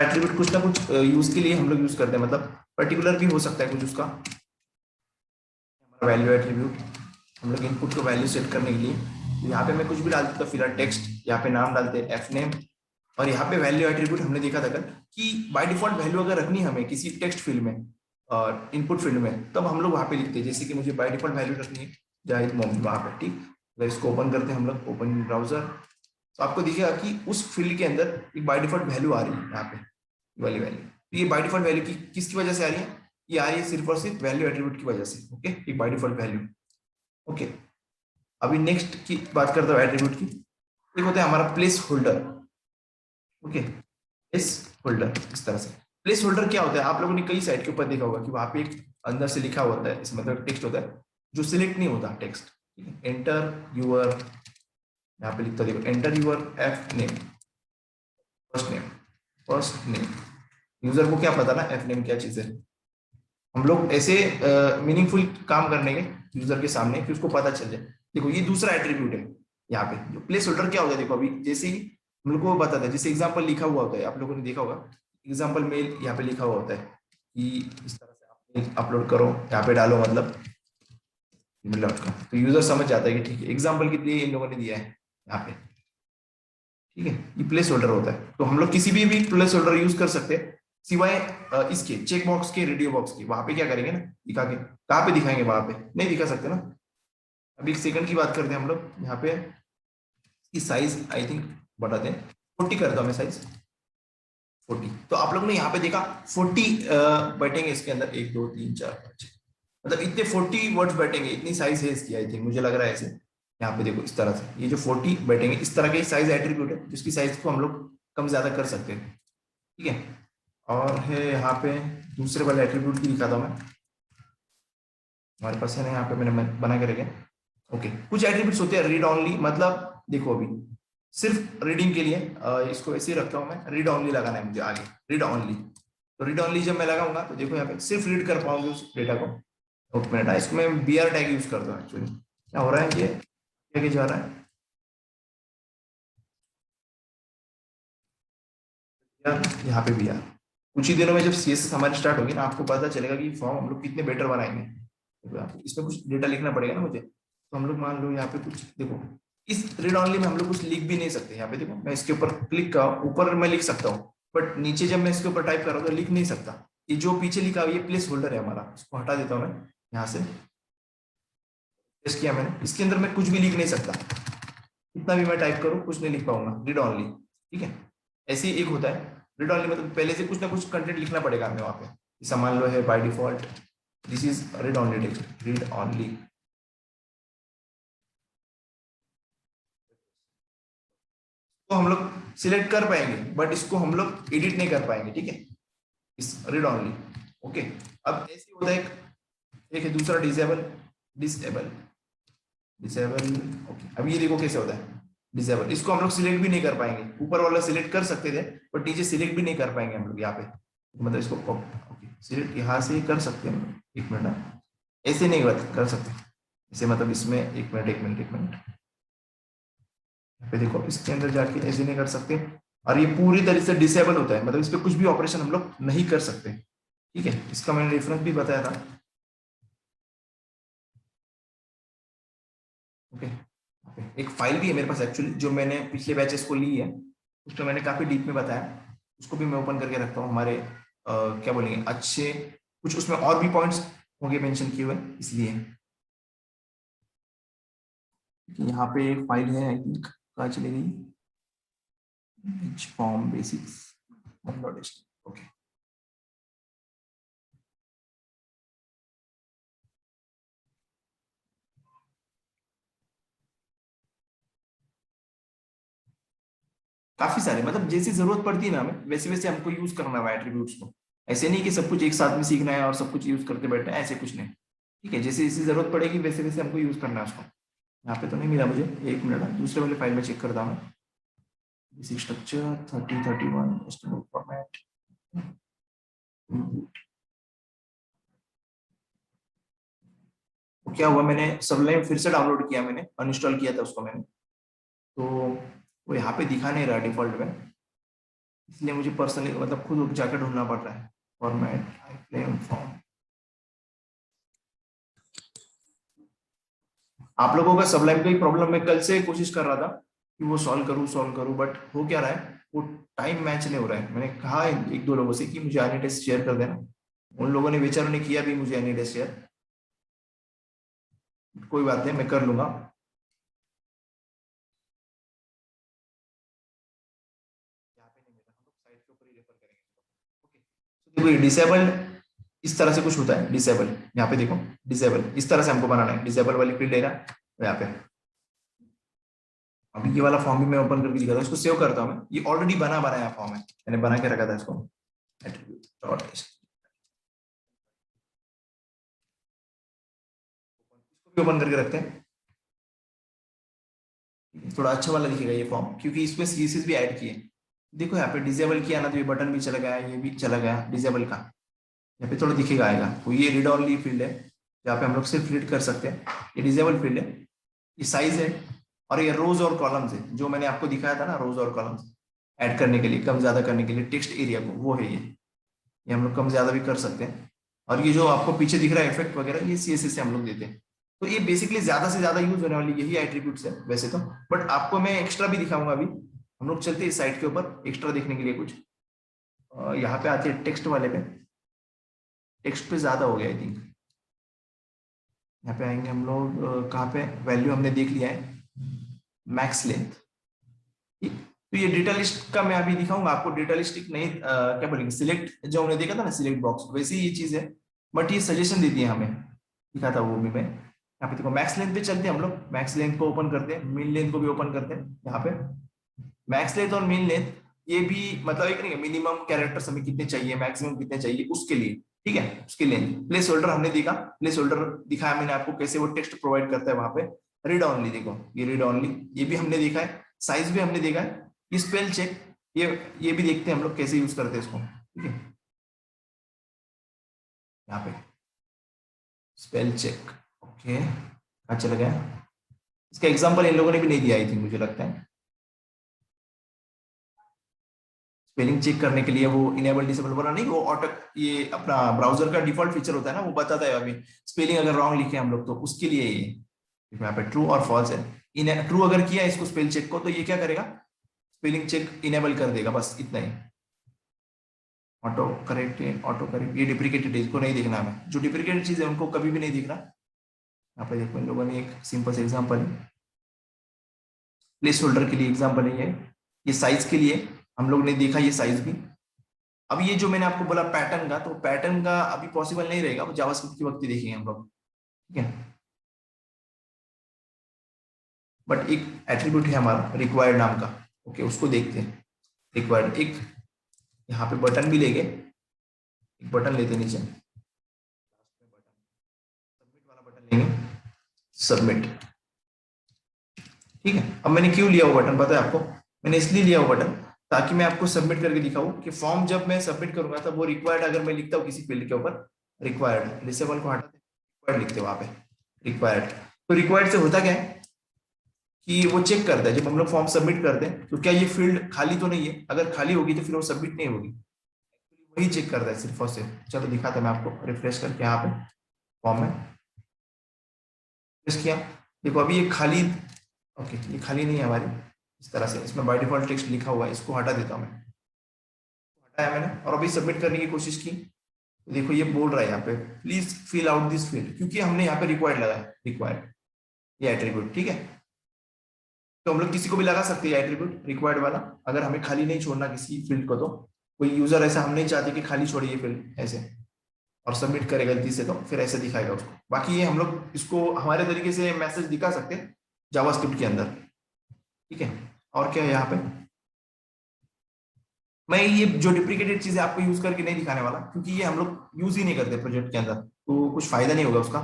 Attribute कुछ ना कुछ यूज के लिए हम लोग यूज करते हैं, मतलब पर्टिकुलर भी हो सकता है कुछ उसका। हमारा वैल्यू एट्रीब्यूट हम लोग इनपुट को वैल्यू सेट करने के लिए, तो यहाँ पे मैं कुछ भी डाल देता हूँ, फिलहाल टेक्स्ट, यहाँ पे नाम डालते हैं एफ नेम, और यहाँ पे वैल्यू एट्रीब्यूट हमने देखा था कल कि बाय डिफॉल्ट वैल्यू अगर रखनी है हमें किसी टेक्स्ट फील्ड में और इनपुट फील्ड में, तब हम लोग वहाँ पे लिखते हैं, जैसे कि मुझे बाय डिफॉल्ट वैल्यू रखनी है जाहिद मोहम्मद वहाँ पे, ठीक। अगर इसको ओपन करते हैं हम लोग, ओपन ब्राउजर, तो आपको दिखेगा कि उस फील्ड के अंदर एक बाय डिफॉल्ट वैल्यू आ रही है यहाँ पे, ये वाली वैल्यू। तो ये बाय डिफॉल्ट वैल्यू की किसकी वजह से आ रही है? ये आ रही है सिर्फ और सिर्फ वैल्यू एट्रीब्यूट की वजह से, ओके, एक बाय डिफॉल्ट वैल्यू। ओके, अभी नेक्स्ट की बात करता हूँ एट्रीब्यूट की। एक होता है हमारा place holder. Okay, place holder इस तरह से। प्लेस होल्डर क्या होता है? आप लोगों ने कई साइट के ऊपर देखा होगा कि वहां पे एक अंदर से लिखा होता है, इस मतलब टेक्स्ट होता है जो सिलेक्ट नहीं होता टेक्स्ट, ठीक है। एंटर यूर, यहाँ पे लिखता देखो, enter your F name, first name, first name. User को क्या पता ना एफ नेम क्या चीज है। हम लोग ऐसे मीनिंगफुल काम करने के यूजर के सामने कि उसको पता चल जाए। देखो ये दूसरा एट्रीब्यूट है यहाँ पे, जो प्लेस होल्डर क्या होता है, देखो अभी जैसे ही हम लोग को बताता है, जैसे एग्जाम्पल लिखा हुआ होता है, आप लोगों ने देखा होगा एग्जाम्पल मेल यहाँ पे लिखा हुआ होता है कि इस तरह से आप अपलोड करो, यहाँ पे डालो मतलब email डॉट कॉम, तो यूजर समझ जाता है कि ठीक है एग्जाम्पल के लिए इन लोगों ने दिया है यहाँ पे, ठीक है। ये प्लेस होल्डर होता है, तो हम लोग किसी भी प्लेस होल्डर यूज कर सकते हैं सिवाय इसके चेक बॉक्स के, रेडियो बॉक्स के। वहां पे क्या करेंगे ना, दिखा के कहाँ पे दिखाएंगे? वहां पे नहीं दिखा सकते ना। अभी एक सेकंड की बात करते हैं हम लोग यहाँ पे, इसकी साइज आई थिंक बढ़ाते हैं, 40 करता हूँ मैं साइज, 40। तो आप लोग ने यहाँ पे देखा 40 बैठेंगे इसके अंदर, 1 2 3 4 5, मतलब इतने 40 वर्ड्स बैठेंगे, इतनी साइज है इसकी आई थिंक, मुझे लग रहा है ऐसे। यहाँ पे देखो इस तरह से, ये जो 40 बैठेंगे इस तरह के साइज एट्रीब्यूट है, जिसकी साइज को हम लोग कम ज्यादा कर सकते हैं, ठीक है। और है यहाँ पे दूसरे वाले एट्रीब्यूट की दिखाता हूँ मैं, हमारे पास है ना यहाँ पे मैंने बना के रखे। ओके, कुछ एट्रीब्यूट्स होते हैं रीड ऑनली, मतलब देखो अभी सिर्फ रीडिंग के लिए इसको ऐसे ही रखता हूँ मैं, रीड ऑनली लगाना है मुझे आगे, रीड ऑनली। तो रीड ऑनली जब मैं लगाऊंगा तो देखो यहाँ पे सिर्फ रीड कर पाऊंगी उस डेटा को। एक मिनट, इसको मैं बी आर टैग यूज करता हूँ एक्चुअली। क्या हो रहा है, ये क्या जा रहा है यार, यहाँ पे बी आर। कुछ ही दिनों में जब सीएसएस हमारी स्टार्ट होगी ना, आपको पता चलेगा कि फॉर्म हम लोग कितने बेटर बनाएंगे। तो इसमें कुछ डेटा लिखना पड़ेगा ना मुझे, तो हम लोग मान लो यहाँ पे कुछ देखो, इस रीड ऑनली में हम लोग कुछ लिख भी नहीं सकते। यहाँ पे देखो मैं इसके ऊपर क्लिक का ऊपर मैं लिख सकता हूँ, बट नीचे जब मैं इसके ऊपर टाइप कर रहा हूँ तो लिख नहीं सकता। ये जो पीछे लिखा हुआ ये प्लेस होल्डर है हमारा, इसको हटा देता हूँ मैं यहाँ से, प्रेस किया मैंने, इसके अंदर मैं कुछ भी लिख नहीं सकता, कितना भी मैं टाइप करूँ कुछ नहीं लिख पाऊंगा, रीड ऑनली, ठीक है। ऐसे ही एक होता है रीड ऑनली, मतलब पहले से कुछ ना कुछ कंटेंट लिखना पड़ेगा हमें वहां पे। मान लो है by default this is read only text, read only. तो हम लोग सिलेक्ट कर पाएंगे बट इसको हम लोग एडिट नहीं कर पाएंगे, ठीक है, इस रीड ऑनली। ओके, अब ऐसे होता है एक है दूसरा डिसेबल, डिसेबल, डिसेबल। ओके, अब ये देखो कैसे होता है डिसेबल, इसको हम लोग सिलेक्ट भी नहीं कर पाएंगे, ऊपर वाला सिलेक्ट कर सकते थे बट नीचे सिलेक्ट भी नहीं कर पाएंगे हम लोग यहाँ पे, मतलब इसको ओके सिलेक्ट यहाँ से कर सकते हैं हम लोग। एक मिनट, ऐसे नहीं कर सकते, इसे मतलब इसमें एक मिनट एक मिनट एक मिनट, यहाँ पे देखो इसके अंदर जाके ऐसे नहीं कर सकते, और ये पूरी तरह से डिसेबल होता है, मतलब इस पर कुछ भी ऑपरेशन हम लोग नहीं कर सकते, ठीक है। इसका मैंने रेफरेंस भी बताया था। ओके, एक फाइल भी है मेरे पास एक्चुअली, जो मैंने पिछले बैचेस को ली है, उसमें मैंने काफी डीप में बताया, उसको भी मैं ओपन करके रखता हूँ हमारे क्या बोलेंगे अच्छे, कुछ उसमें और भी पॉइंट्स होंगे मेंशन किए हुए, इसलिए यहाँ पे एक फाइल है आई थिंक, कहाँ चली गई, फॉर्म बेसिक्स, ओके। काफी सारे, मतलब जैसी जरूरत पड़ती है ना हमें वैसे वैसे हमको यूज करना है एट्रीब्यूट्स को, ऐसे नहीं कि सब कुछ एक साथ में सीखना है और सब कुछ यूज करते बैठना है, ऐसे कुछ नहीं, ठीक है। जैसे जैसी जरूरत पड़ेगी वैसे वैसे हमको यूज करना है उसको। यहाँ पे तो नहीं मिला मुझे, एक मिनट दूसरे वाले फाइल में चेक करता हूँ। Basic structure 3031 HTML format. तो क्या हुआ, मैंने सबलाइन फिर से डाउनलोड किया, मैंने अनइंस्टॉल किया था उसको मैंने, तो वो यहाँ पे दिखा नहीं रहा डिफॉल्ट में, इसलिए मुझे पर्सनली मतलब खुद जाकर ढूंढना पड़ रहा है। फॉर्मेट आई फ्लेम फॉर्म। आप लोगों का सबलाइन का ही प्रॉब्लम, मैं कल से कोशिश कर रहा था कि वो सॉल्व करूं, बट हो क्या रहा है, वो टाइम मैच नहीं हो रहा है। मैंने कहा एक दो लोगों से कि मुझे एनी टेस्ट शेयर कर देना, उन लोगों ने बेचारों ने किया भी मुझे एनी टेस्ट शेयर। कोई बात नहीं, मैं कर लूंगा। यहाँ पे नहीं मिला, हम लोग साइट के ऊपर ही रेफर करेंगे। ओके, तो देखो ये डिसेबल इस तरह से कुछ होता है। डिसेबल यहाँ पे देखो, डिसेबल इस तरह से हमको बनाना है। डिसेबल वाली फील्ड है ना, तो यहाँ पे अभी ये वाला फॉर्म भी मैं ओपन करके दिखाता हूँ, इसको सेव करता हूँ मैं। ये ऑलरेडी बना बनाया फॉर्म है, मैंने बना के रखा था इसको। एट्रीब्यूट डॉट, इसको भी ओपन करके रखते हैं, थोड़ा अच्छा वाला दिखेगा ये फॉर्म, क्योंकि इसमें सीएसएस भी ऐड किए। देखो यहाँ पे डिसेबल किया ना, तो ये बटन भी चला गया, ये भी चला गया डिसेबल का। यहाँ पे थोड़ा दिखेगा आएगा, तो ये रीड ऑनली फील्ड है जहाँ पे हम लोग सिर्फ रीड कर सकते हैं। ये डिसेबल फील्ड है, ये साइज है, और ये रोज और कॉलम्स है जो मैंने आपको दिखाया था ना, रोज और कॉलम्स ऐड करने के लिए, कम ज्यादा करने के लिए टेक्स्ट एरिया को, वो है ये हम लोग कम ज्यादा भी कर सकते हैं। और ये जो आपको पीछे दिख रहा है इफेक्ट वगैरह, ये सीएसएस से हम लोग देते हैं। तो ये बेसिकली ज्यादा से ज्यादा यूज होने वाली यही एट्रीब्यूट्स है वैसे तो, बट आपको मैं एक्स्ट्रा भी दिखाऊंगा अभी। हम लोग चलते हैं इस साइट के ऊपर एक्स्ट्रा देखने के लिए कुछ। यहाँ पे आते हैं टेक्स्ट वाले पे। टेक्स्ट पे ज्यादा हो गया आई थिंक। यहाँ पे आएंगे हम लोग, कहाँ पे वैल्यू हमने देख लिया है, मैक्स लेंथ। तो ये डेटा लिस्ट का मैं अभी दिखाऊंगा आपको। डेटा लिस्ट एक नहीं, क्या बोलेंगे, सिलेक्ट जो हमने देखा था ना, सिलेक्ट बॉक्स, वैसे ही ये चीज है, बट ये सजेशन देती है हमें, दिखा था वो भी मैं। यहाँ पे देखो मैक्स लेंथ पे चलते हैं हम लोग, मैक्स लेंथ को ओपन करते हैं, मिन लेंथ को भी ओपन करते हैं। यहाँ पे मैक्स लेंथ और मिन लेंथ, ये भी मतलब एक नहीं, मिनिमम कैरेक्टर्स हमें कितने चाहिए, मैक्सिमम कितने चाहिए उसके लिए, ठीक है, उसके लेंथ। प्लेस होल्डर हमने देखा, प्लेस होल्डर दिखाया मैंने आपको कैसे वो टेक्स्ट प्रोवाइड करता है वहां पे। रीड ऑनली देखो, ये रीड ऑनली, ये भी हमने देखा है। साइज भी हमने देखा है। स्पेल चेक, ये भी देखते हैं हम लोग कैसे यूज करते हैं इसको, ठीक है। यहाँ पे स्पेल चेक, ओके, कहाँ चला गया, इसका एग्जांपल इन लोगों ने भी नहीं दिया आई थी मुझे लगता है। स्पेलिंग चेक करने के लिए वो इनेबल डिसेबल वाला नहीं, वो ऑटो, ये अपना ब्राउजर का डिफॉल्ट फीचर होता है ना, वो बताता है अभी स्पेलिंग अगर रॉन्ग लिखे हम लोग तो उसके लिए ये यहाँ पे ट्रू और फॉल्स है। इन ट्रू अगर किया इसको स्पेल चेक को, तो ये क्या करेगा, स्पेलिंग चेक इनेबल कर देगा, बस इतना ही। ऑटो करेक्ट ये डिप्रिकेटेड है, इसको नहीं देखना हमें, जो डिप्रिकेटेड चीज है उनको कभी भी नहीं देखना। यहाँ पे देखो इन लोगों ने एक सिंपल से एग्जाम्पल है, प्लेस होल्डर के लिए एग्जाम्पल है ये साइज के लिए हम लोग ने देखा, ये साइज भी। अब ये जो मैंने आपको बोला पैटर्न का, तो पैटर्न का अभी पॉसिबल नहीं रहेगा, वो जावास्क्रिप्ट के वक्त ही देखेंगे हम लोग, ठीक है। बट एक एट्रीब्यूट है हमारा रिक्वायर्ड नाम का, ओके, उसको देखते हैं। रिक्वायर्ड एक यहाँ पे बटन भी लेंगे, एक बटन लेते हैं नीचे, सबमिट वाला बटन लेंगे, सबमिट, ठीक है। अब मैंने क्यों लिया वो बटन पता है आपको, मैंने इसलिए लिया वो बटन ताकि मैं आपको सबमिट करके दिखाऊं कि फॉर्म जब मैं सबमिट करूंगा तब वो रिक्वायर्ड, अगर मैं लिखता हूँ किसी फील्ड के ऊपर रिक्वायर्ड, डिसेबल को हटाते रिक्वायर्ड लिखते वहां पे, रिक्वायर्ड। तो रिक्वायर्ड से होता क्या है कि वो चेक करता है जब हम लोग फॉर्म सबमिट करते हैं तो क्या ये फील्ड खाली तो नहीं है, अगर खाली होगी तो फिर वो सबमिट नहीं होगी, वही चेक करता है सिर्फ और सिर्फ। चलो दिखाता मैं आपको रिफ्रेश करके, यहाँ पे फॉर्म में रिफ्रेश किया, देखो अभी ये खाली, ओके ये खाली नहीं है हमारी, इस तरह से इसमें बाय डिफॉल्ट टेक्स्ट लिखा हुआ है, इसको हटा देता हूँ मैं, हटाया मैंने और अभी सबमिट करने की कोशिश की, तो देखो ये बोल रहा है यहाँ पे please fill out this field, क्योंकि हमने यहाँ पे रिक्वायर्ड लगाया, रिक्वायर्ड ये एट्रीब्यूट, ठीक है। तो हम लोग किसी को भी लगा सकते हैं एट्रीब्यूट रिक्वायर्ड वाला, अगर हमें खाली नहीं छोड़ना किसी फील्ड को, तो कोई यूजर ऐसा हम नहीं चाहते कि खाली छोड़िए फील्ड ऐसे, और सबमिट करे गलती से तो फिर ऐसे दिखाएगा उसको। बाकी ये हम लोग इसको हमारे तरीके से मैसेज दिखा सकते हैं जावास्क्रिप्ट के अंदर, ठीक है। और क्या है यहाँ पे, मैं ये जो डिप्रिकेटेड चीजें आपको यूज करके नहीं दिखाने वाला, क्योंकि ये हम लोग यूज ही नहीं करते प्रोजेक्ट के अंदर, तो कुछ फायदा नहीं होगा उसका।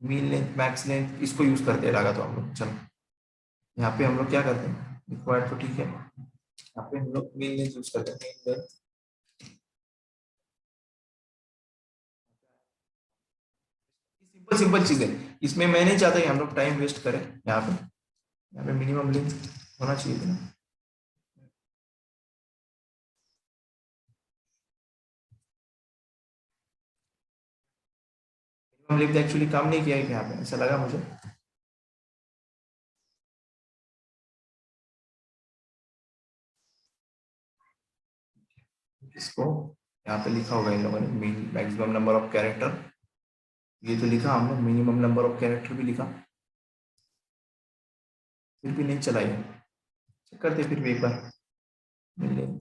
मीन लेंथ मैक्स लेंथ इसको यूज करते हैं लगा तो हम लोग, चलो यहाँ पे हम लोग क्या करते हैं, रिक्वायर्ड तो ठीक है, यहाँ पे हम लोग मीन लेंथ यूज करते हैं, मीन लेंथ। सिंपल सिंपल चीज है, इसमें मैं नहीं चाहता कि हम लोग टाइम वेस्ट करें। यहाँ पे मिनिमम लेंथ होना चाहिए था ना, हम लिफ्ट एक्चुअली काम नहीं किया है यहाँ पे, ऐसा लगा मुझे। इसको यहाँ पे लिखा होगा इन लोगों ने, मैक्सिमम नंबर ऑफ कैरेक्टर, ये तो लिखा हमने, मिनिमम नंबर ऑफ कैरेक्टर भी लिखा, फिर भी नहीं चला ये। चेक करते फिर भी एक बार, मिल लें।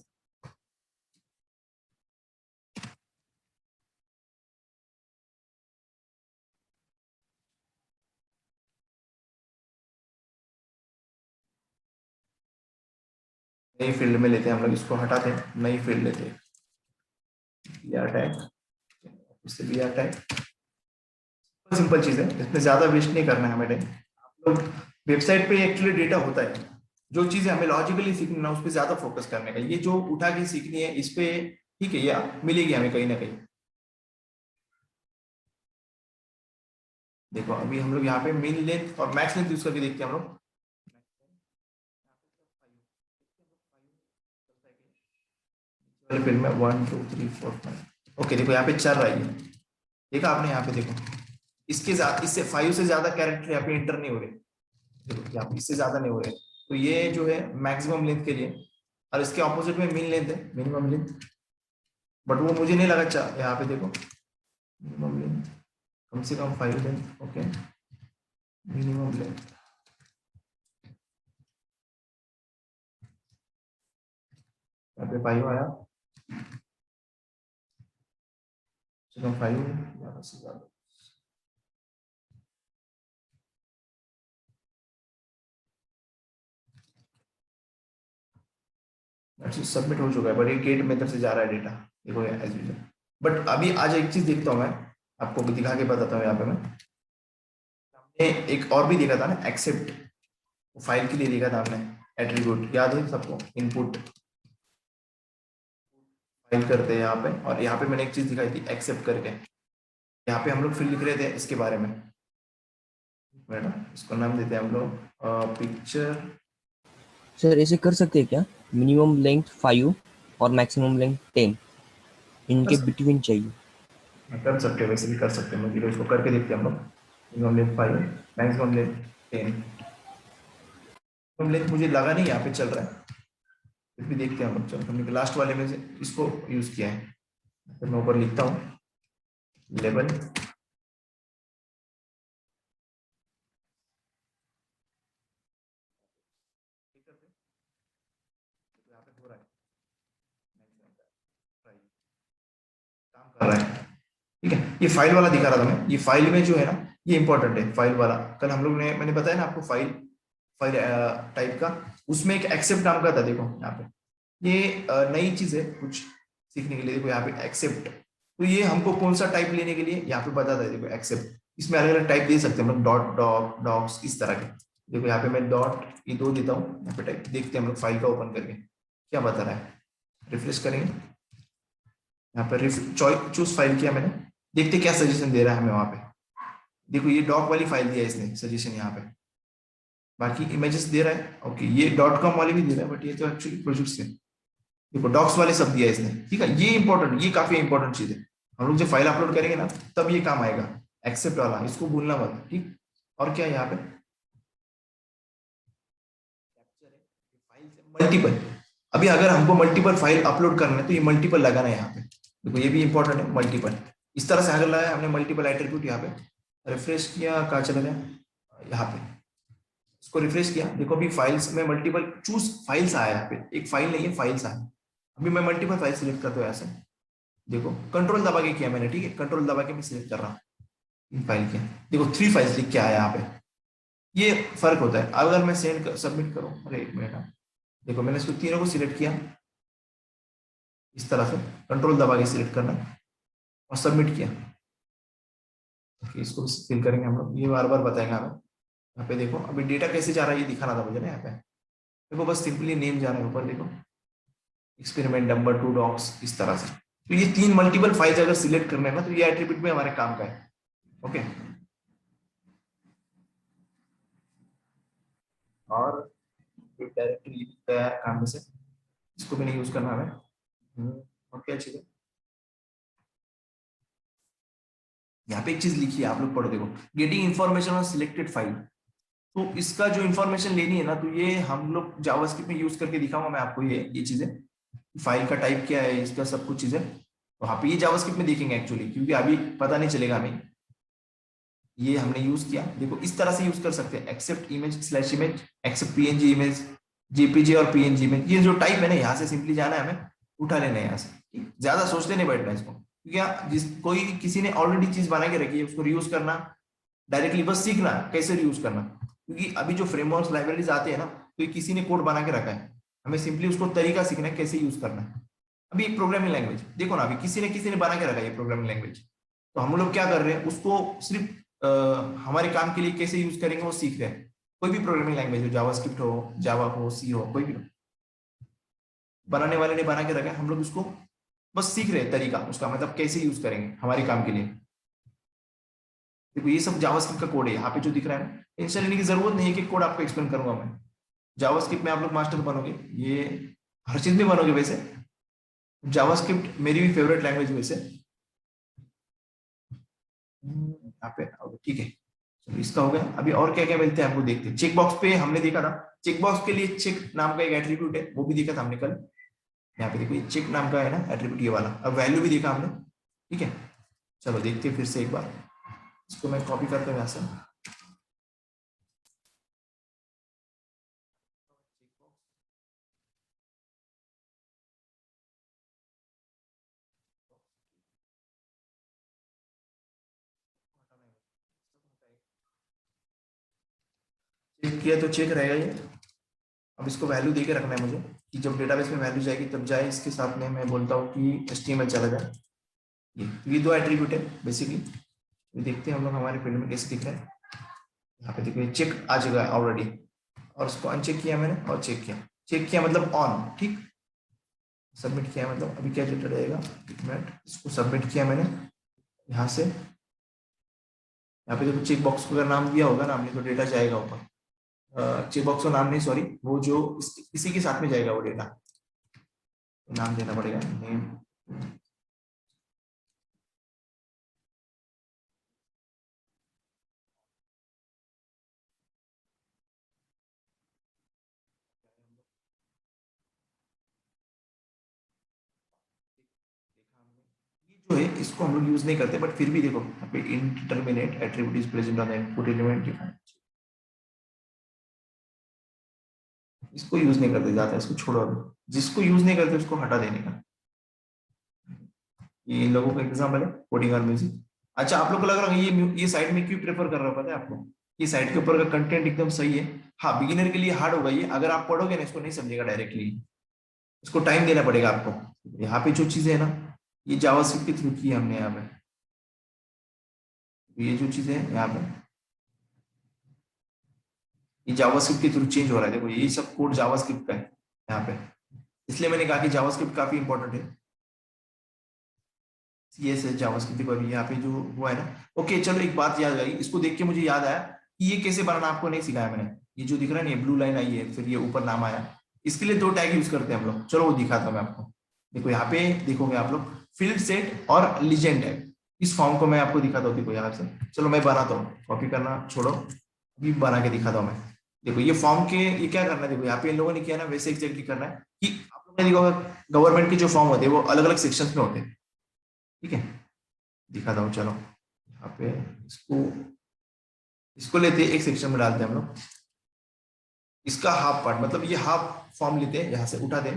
नई फील्ड में लेते हैं हम लोग, इसको हटाते हैं, नई फील्ड लेते हैं, BR टैग, इससे BR टैग। सिंपल चीज है, इसमें ज्यादा वेस्ट नहीं करना है हमें टाइम। आप लोग वेबसाइट पे एक्चुअली डेटा होता है, जो चीजें हमें लॉजिकली सीखनी ना, उस पर ज्यादा फोकस करने का, ये जो उठा के सीखनी है इस पे ठीक है, ये मिलेगी हमें कहीं ना कहीं। देखो अभी हम लोग यहाँ पे मिन लेंथ और मैक्स लेंथ यूज करके देखते हैं हम लोग। फिल्म में 1 2 3 4 5, ओके देखो यहाँ पे चल रहा है ये, देखा आपने यहाँ पे, देखो इसके साथ इससे 5 से ज्यादा कैरेक्टर यहाँ पे इंटर नहीं हो रहे, देखो यहाँ पे इससे ज्यादा नहीं हो रहे, तो ये जो है मैक्सिमम लेंथ के लिए, और इसके ऑपोजिट में मिन लेंथ है, मिनिमम लेंथ, बट वो मुझे नहीं लगा। अच्छा यहाँ पे देखो, मिनिमम लेंथ कम से कम 5 लेंथ, ओके मिनिमम लेंथ, यहाँ पे 5 आया, कम 5 ज्यादा से ज्यादा। सबमिट हो चुका है, बट ये गेट मेथड से जा रहा है डेटा, देखो एज यूजल। बट अभी आज एक चीज देखता हूँ मैं, आपको भी दिखा के बताता हूँ यहाँ पे मैं। हमने एक और भी देखा था ना, एक्सेप्ट, फाइल के लिए देखा था हमने, एट्रीब्यूट याद है सबको, इनपुट फाइल करते हैं यहाँ पे, और यहाँ पे मैंने एक चीज दिखाई थी एक्सेप्ट करके, यहाँ पे हम लोग फिर लिख रहे थे इसके बारे में, मैडम इसको नाम देते हैं हम लोग पिक्चर। सर ऐसे कर सकते हैं क्या, मिनिमम लेंथ 5 और मैक्सिमम लेंथ 10, इनके बिटवीन चाहिए। कर सकते हैं, वैसे भी कर सकते हैं, मतलब इसको करके देखते हैं हम लोग, minimum length 5, maximum length 10, minimum length मुझे लगा नहीं यहाँ पे चल रहा है, फिर भी देखते हैं हम लोग, चलो हमने लास्ट वाले में से इसको यूज किया है, फिर मैं ऊपर लिखता हूँ लेवल, यहाँ पे हो रहा है, काम कर रहा है, ठीक है। ये फाइल वाला दिखा रहा था मैं, ये फाइल में जो है ना, ये इंपॉर्टेंट है फाइल वाला, कल हम लोग ने, मैंने बताया ना आपको, फाइल फाइल टाइप का, उसमें एक एक्सेप्ट नाम का था, देखो यहाँ पे, ये नई चीज है कुछ सीखने के लिए, देखो यहाँ पे एक्सेप्ट, तो ये हमको कौन सा टाइप लेने के लिए यहाँ पे बताता है, देखो एक्सेप्ट, इसमें अलग अलग टाइप दे सकते हैं हम लोग, डॉट डॉक डॉक्स इस तरह के, देखो यहाँ पे मैं डॉट ये 2 देता हूँ, यहाँ पे टाइप देखते हैं हम लोग फाइल का ओपन करके क्या बता रहा है, रिफ्रेश करेंगे, यहाँ पर चूज फाइल किया मैंने, देखते क्या सजेशन दे रहा है हमें वहां पे, देखो ये डॉक वाली फाइल दिया है इसने सजेशन यहाँ पे, बाकी इमेजेस दे रहा है, ओके ये डॉट कॉम वाली भी दे रहा है, बट ये तो एक्चुअली प्रोजेक्ट से, देखो डॉक्स वाले सब दिया है इसने, ठीक है, ये इंपॉर्टेंट, ये काफी इंपॉर्टेंट चीज है, हम लोग जब फाइल अपलोड करेंगे ना, तब ये काम आएगा, एक्सेप्ट वाला, इसको भूलना मत, ठीक। और क्या है यहाँ पे, फाइल मल्टीपल, अभी अगर हमको मल्टीपल फाइल अपलोड करना है तो ये मल्टीपल लगाना है यहाँ पे, देखो ये भी इंपॉर्टेंट है, मल्टीपल, इस तरह से अगर लगाया हमने मल्टीपल एट्रीब्यूट यहाँ पे, रिफ्रेश किया, कहाँ चला गया, यहाँ पे इसको रिफ्रेश किया, देखो अभी फाइल्स में मल्टीपल चूज फाइल्स आया, यहाँ पे एक फाइल नहीं है, फाइल्स आया, अभी मैं मल्टीपल फाइल सिलेक्ट करता हूँ ऐसे, देखो कंट्रोल दबा के किया मैंने, ठीक है कंट्रोल दबा के मैं सिलेक्ट कर रहा हूँ फाइल किया, देखो 3 फाइल्स लिख के आया यहाँ पे, ये फर्क होता है। अगर मैं सेंड कर, सबमिट करूँ, अरे एक मिनट, देखो मैंने इसको तीनों को सिलेक्ट किया इस तरह से, कंट्रोल दबा के सिलेक्ट करना और सबमिट किया, ओके इसको फिल करेंगे हम लोग, ये बार बार बताएंगे हमें, यहाँ पे देखो अभी डेटा कैसे जा रहा है ये दिखाना था मुझे ना यहाँ पे, देखो बस सिंपली नेम जा रहा है ऊपर, देखो एक्सपेरिमेंट नंबर 2 डॉक्स इस तरह से, तो ये 3 मल्टीपल फाइल्स अगर सिलेक्ट करना है ना, तो ये एट्रीब्यूट में हमारे काम का है, ओके। और एक डायरेक्टरी तैयार काम में से, इसको भी नहीं यूज करना हमें, और क्या चीज है, यहाँ पे एक चीज लिखी है, आप लोग पढ़ो देखो, getting information on selected file. तो इसका जो इन्फॉर्मेशन लेनी है ना, तो ये हम लोग जावास्क्रिप्ट में यूज करके दिखाऊंगा मैं आपको ये चीजें, फाइल का टाइप क्या है, इसका सब कुछ चीजें तो वहां पे ये जावास्क्रिप्ट में देखेंगे एक्चुअली, क्योंकि अभी पता नहीं चलेगा हमें। ये हमने यूज किया, देखो इस तरह से यूज कर सकते हैं, accept image slash image, accept PNG image, JPG और पीएनजी इमेज, ये जो टाइप है ना, यहाँ से सिंपली जाना है हमें, उठा लेना है यहाँ से, ज्यादा सोचते नहीं बैठना इसको, क्योंकि जिस कोई किसी ने ऑलरेडी चीज बना के रखी है उसको रियूज करना डायरेक्टली, बस सीखना कैसे यूज करना, क्योंकि अभी जो फ्रेमवर्क्स लाइब्रेरीज आते हैं ना, तो ये किसी ने कोड बना के रखा है, हमें सिंपली उसको तरीका सीखना है कैसे यूज करना है। अभी प्रोग्रामिंग लैंग्वेज देखो ना, अभी किसी ने बना के रखा है ये प्रोग्रामिंग लैंग्वेज, तो हम लोग क्या कर रहे हैं, उसको सिर्फ हमारे काम के लिए कैसे यूज करेंगे वो सीख रहे हैं। कोई भी प्रोग्रामिंग लैंग्वेज हो, जावास्क्रिप्ट हो, जावा हो, सी हो, कोई भी हो, बनाने वाले ने बना के रखा है, हम लोग उसको बस सीख रहे हैं तरीका उसका, मतलब कैसे यूज करेंगे हमारे काम के लिए। देखो ये सब जावास्क्रिप्ट का कोड है, यहाँ पे जो दिख रहा है, टेंशन लेने की जरूरत नहीं है कि कोड आपको एक्सप्लेन करूंगा मैं, जावास्क्रिप्ट में आप लोग मास्टर बनोगे, ये हर चीज में बनोगे वैसे, जावास्क्रिप्ट मेरी भी फेवरेट लैंग्वेज वैसे। यहाँ पे ठीक है, चलो इसका हो गया। अभी और क्या क्या मिलते हैं आपको देखते हैं। चेक बॉक्स पे हमने देखा था, चेक बॉक्स के लिए चेक नाम का एक एट्रीब्यूट है, वो भी देखा था हमने कल। यहाँ पे देखो ये चेक नाम का है ना एट्रीब्यूट, ये वाला, अब वैल्यू भी देखा हमने, ठीक है। चलो देखते हैं फिर से एक बार, इसको मैं कॉपी करता हूँ यहाँ से। चेक किया तो चेक रहेगा ये। अब इसको वैल्यू दे के रखना है मुझे, कि जब डेटाबेस में वैल्यू जाएगी तब जाए, इसके साथ में मैं बोलता हूँ कि HTML चला जाए। ये दो एट्रीब्यूट है बेसिकली। ये देखते हैं हम लोग हमारे फील्ड में कैसे दिख रहा है। यहाँ पे देखो ये चेक आ जाएगा ऑलरेडी, और उसको अनचेक किया मैंने और चेक किया, चेक किया मतलब ऑन, ठीक, सबमिट किया मतलब अभी क्या डेटा रहेगा, एक मिनट, इसको सबमिट किया मैंने यहाँ से। यहाँ पे देखो चेक बॉक्स को अगर नाम दिया होगा ना हमने, तो डेटा जाएगा ऊपर। चेक बॉक्स का नाम नहीं, सॉरी, वो जो इसी के साथ में जाएगा वो डेटा, नाम देना पड़ेगा, नेम। जो है इसको हम लोग यूज नहीं करते, बट फिर भी देखो यहाँ पे indeterminate attribute is present on the input element defined, इसको यूज नहीं करते जाता, इसको छोड़ो अभी, जिसको यूज नहीं करते उसको हटा देने का। ये इन लोगों का एग्जाम्पल है, कोडिंग और म्यूजिक। अच्छा आप लोग को लग रहा है ये साइट में क्यों प्रेफर कर रहा है, पता है आपको, ये साइट के ऊपर का कंटेंट एकदम सही है। हाँ बिगिनर के लिए हार्ड होगा ये, अगर आप पढ़ोगे ना इसको नहीं समझेगा डायरेक्टली, इसको टाइम देना पड़ेगा आपको। यहाँ पे जो चीजें है ना, ये जावास्क्रिप्ट के थ्रू की है हमने यहाँ पे, ये जो चीजें है यहाँ पे, ये जावास्क्रिप्ट के थ्रू चेंज हो रहा है। देखो ये सब कोड जावास्क्रिप्ट का है यहाँ पे, इसलिए मैंने कहा कि जावास्क्रिप्ट काफी इंपॉर्टेंट है। CSS जावास्क्रिप्ट, देखो अभी यहाँ पे जो हुआ है ना, ओके चलो एक बात याद आई, इसको देख के मुझे याद आया कि ये कैसे बनाना आपको नहीं सिखाया मैंने। ये जो दिख रहा है ना, ये ब्लू लाइन आई है, फिर ये ऊपर नाम आया, इसके लिए दो टैग यूज करते हैं हम लोग, चलो वो दिखाता हूँ मैं आपको। देखो यहाँ पे देखोगे आप लोग, फील्ड सेट और लीजेंड टैग, इस फॉर्म को मैं आपको दिखाता हूँ। देखो यहाँ से, चलो मैं बनाता हूँ, कॉपी करना छोड़ो, अभी बना के दिखाता हूँ मैं। देखो ये फॉर्म के, ये क्या करना है, देखो यहाँ पे इन लोगों ने किया ना, वैसे एग्जैक्टली करना है कि आप लोगों ने देखा गवर्नमेंट के जो फॉर्म होते हैं वो अलग अलग सेक्शन में होते हैं, ठीक है, दिखाता हूँ चलो। यहाँ पे इसको इसको लेते हैं, एक सेक्शन में डालते हैं हम लोग, इसका हाफ पार्ट, मतलब ये हाफ फॉर्म लेते हैं, यहाँ से उठा दें,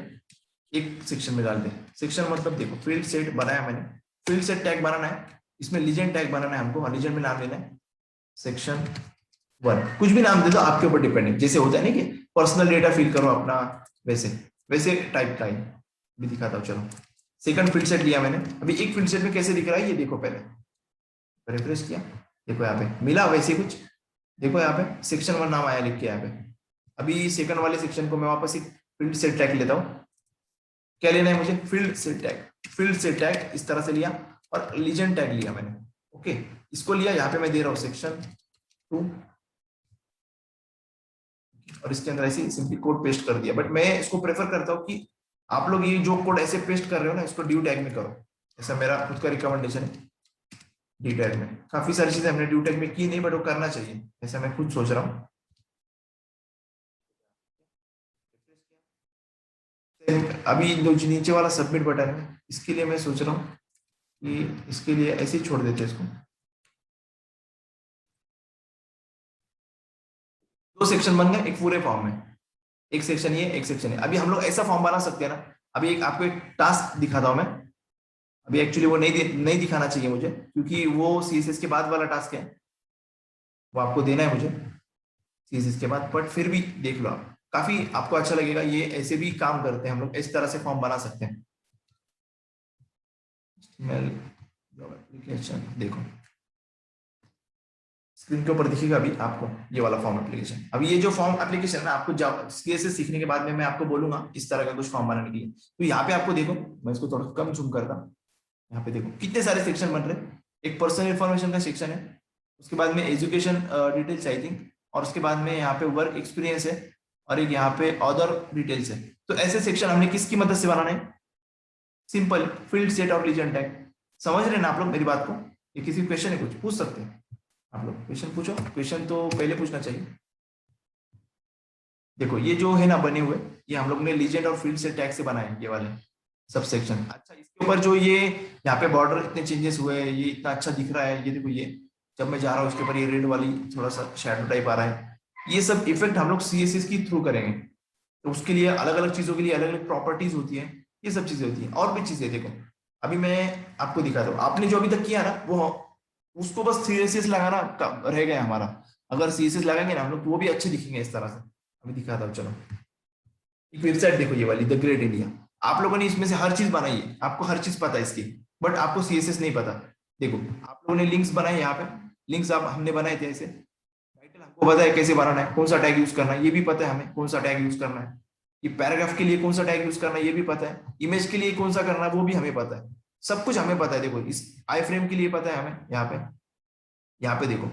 एक सेक्शन में डालते हैं। सेक्शन मतलब देखो फील्ड सेट बनाया मैंने, फील्ड सेट टैग बनाना है, इसमें लीजेंड टैग बनाना है हमको, लीजेंड में नाम लेना है सेक्शन 1, कुछ भी नाम दे दो, आपके ऊपर डिपेंड है, जैसे होता है ना कि पर्सनल डेटा फिल करो अपना, वैसे वैसे टाइप का ही भी दिखाता हूँ। चलो सेकंड फील्ड सेट लिया मैंने, अभी एक फील्ड सेट में कैसे दिख रहा है ये देखो, पहले रिफ्रेश किया, देखो यहाँ पे मिला वैसे कुछ, देखो यहाँ पे सेक्शन 1 नाम आया लिख के यहाँ पे। अभी सेकंड वाले सेक्शन को मैं वापस एक फील्ड सेट टैग लेता हूँ, क्या लेना है मुझे, field set tag, field set tag इस तरह से लिया, और लीजेंड टैग लिया मैंने, ओके, इसको लिया, यहाँ पे मैं दे रहा हूँ सेक्शन 2, और इसके अंदर ऐसे सिंपली कोड पेस्ट कर दिया। बट मैं इसको प्रेफर करता हूँ कि आप लोग ये जो कोड ऐसे पेस्ट कर रहे हो ना, इसको ड्यू टैग में करो, ऐसा मेरा खुद का रिकमेंडेशन है। डी टैग में काफी सारी चीजें हमने ड्यू टैग में की नहीं, बट वो करना चाहिए, ऐसा मैं खुद सोच रहा हूँ। अभी जो नीचे वाला सबमिट बटन है, इसके लिए मैं सोच रहा हूँ कि इसके लिए ऐसे ही छोड़ देते हैं इसको। दो सेक्शन बन गए एक पूरे फॉर्म में, एक सेक्शन ये एक सेक्शन है। अभी हम लोग ऐसा फॉर्म बना सकते हैं ना, अभी एक आपको एक टास्क दिखाता हूं मैं। अभी एक्चुअली वो नहीं दिखाना चाहिए मुझे, क्योंकि वो सीएसएस के बाद वाला टास्क है, वो आपको देना है मुझे सीएसएस के बाद। बट फिर भी देख लो आप, काफी आपको अच्छा लगेगा। ये ऐसे भी काम करते हैं हम लोग, इस तरह से फॉर्म बना सकते हैं। एप्लीकेशन देखो, स्क्रीन के ऊपर दिखेगा अभी आपको ये वाला फॉर्म एप्लीकेशन। अभी ये जो फॉर्म एप्लीकेशन है ना, आपको जावा सीएसएस सीखने के बाद में मैं आपको बोलूंगा इस तरह का कुछ फॉर्म बनाने के लिए। तो यहाँ पे आपको देखो, मैं इसको थोड़ा कम जूम करता हूँ। यहाँ पे देखो कितने सारे सेक्शन बन रहे हैं। एक पर्सनल इन्फॉर्मेशन का सेक्शन है, उसके बाद में एजुकेशन डिटेल्स आई थिंक, और उसके बाद में यहाँ पे वर्क एक्सपीरियंस है, और एक यहाँ पे अदर डिटेल्स है। तो ऐसे सेक्शन हमने किसकी मदद से बनाना है? सिंपल फील्ड सेट और लीजेंड टैग। समझ रहे हैं ना आप लोग मेरी बात को? ये किसी क्वेश्चन है, कुछ पूछ सकते हैं आप लोग? क्वेश्चन पूछो, क्वेश्चन तो पहले पूछना चाहिए। देखो ये जो है ना बने हुए, ये हम लोग ने लीजेंड और फील्ड सेट टैग से बनाए ये वाले सब सेक्शन। अच्छा, इसके ऊपर जो ये यहाँ पे बॉर्डर इतने चेंजेस हुए हैं, ये इतना अच्छा दिख रहा है, ये देखो ये जब मैं जा रहा हूँ इसके ऊपर ये रेड वाली थोड़ा सा शैडो टाइप आ रहा है, ये सब इफेक्ट हम लोग सीएसएस की थ्रू करेंगे। तो उसके लिए अलग अलग चीजों के लिए अलग अलग प्रॉपर्टीज होती है, ये सब चीजें होती है। और भी चीजें देखो, अभी मैं आपको दिखाता हूँ। आपने जो अभी तक किया ना, वो उसको बस सीएसएस लगाना रह गया हमारा। अगर सीएसएस लगाएंगे ना हम लोग, तो वो भी अच्छे दिखेंगे इस तरह से। अभी दिखाता हूँ, चलो। एक वेबसाइट देखो ये वाली, द ग्रेट इंडिया। आप लोगों ने इसमें से हर चीज बनाई है, आपको हर चीज पता है इसकी, बट आपको सीएसएस नहीं पता। देखो आप लोगों ने लिंक्स बनाए, यहाँ पे लिंक्स आप हमने बनाए थे ऐसे। टाइटल हमको पता है कैसे बनाना है, कौन सा टैग यूज करना है ये भी पता है हमें, कौन सा टैग यूज करना है। ये पैराग्राफ के लिए कौन सा टैग यूज करना है ये भी पता है, इमेज के लिए कौन सा करना है वो भी हमें पता है। सब कुछ हमें पता है। देखो इस आई फ्रेम के लिए पता है हमें, यहाँ पे देखो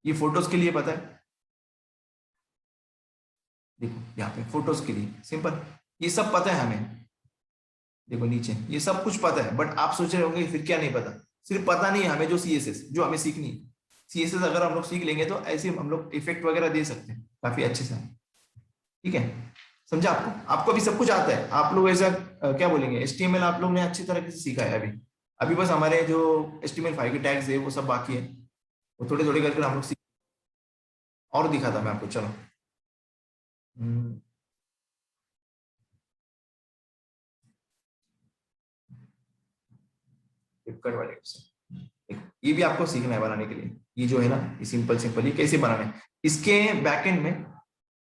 ये फोटोज के लिए पता है। देखो यहाँ पे फोटोज के लिए सिंपल, ये सब पता है हमें। देखो नीचे ये सब कुछ पता है, बट आप सोच रहे होंगे फिर क्या नहीं पता? सिर्फ पता नहीं है हमें जो सीएसएस जो हमें सीखनी है। सीएसएस अगर हम लोग सीख लेंगे तो ऐसे हम लोग इफेक्ट वगैरह दे सकते हैं काफी अच्छे से। ठीक है, समझा आपको? आपको अभी सब कुछ आता है। आप लोग ऐसा क्या बोलेंगे, एचटीएमएल आप लोग ने अच्छी तरह से सीखा है अभी। अभी बस हमारे जो HTML5 के टैग्स है वो सब बाकी है, वो थोड़े थोड़े करके हम लोग सीख। और दिखाता मैं आपको, चलो। फ्लिपकार्ट वाले ये भी आपको सीखना है बनाने के लिए। ये जो है ना, ये सिंपल सिंपल ये कैसे बनाना है, इसके बैकएंड में,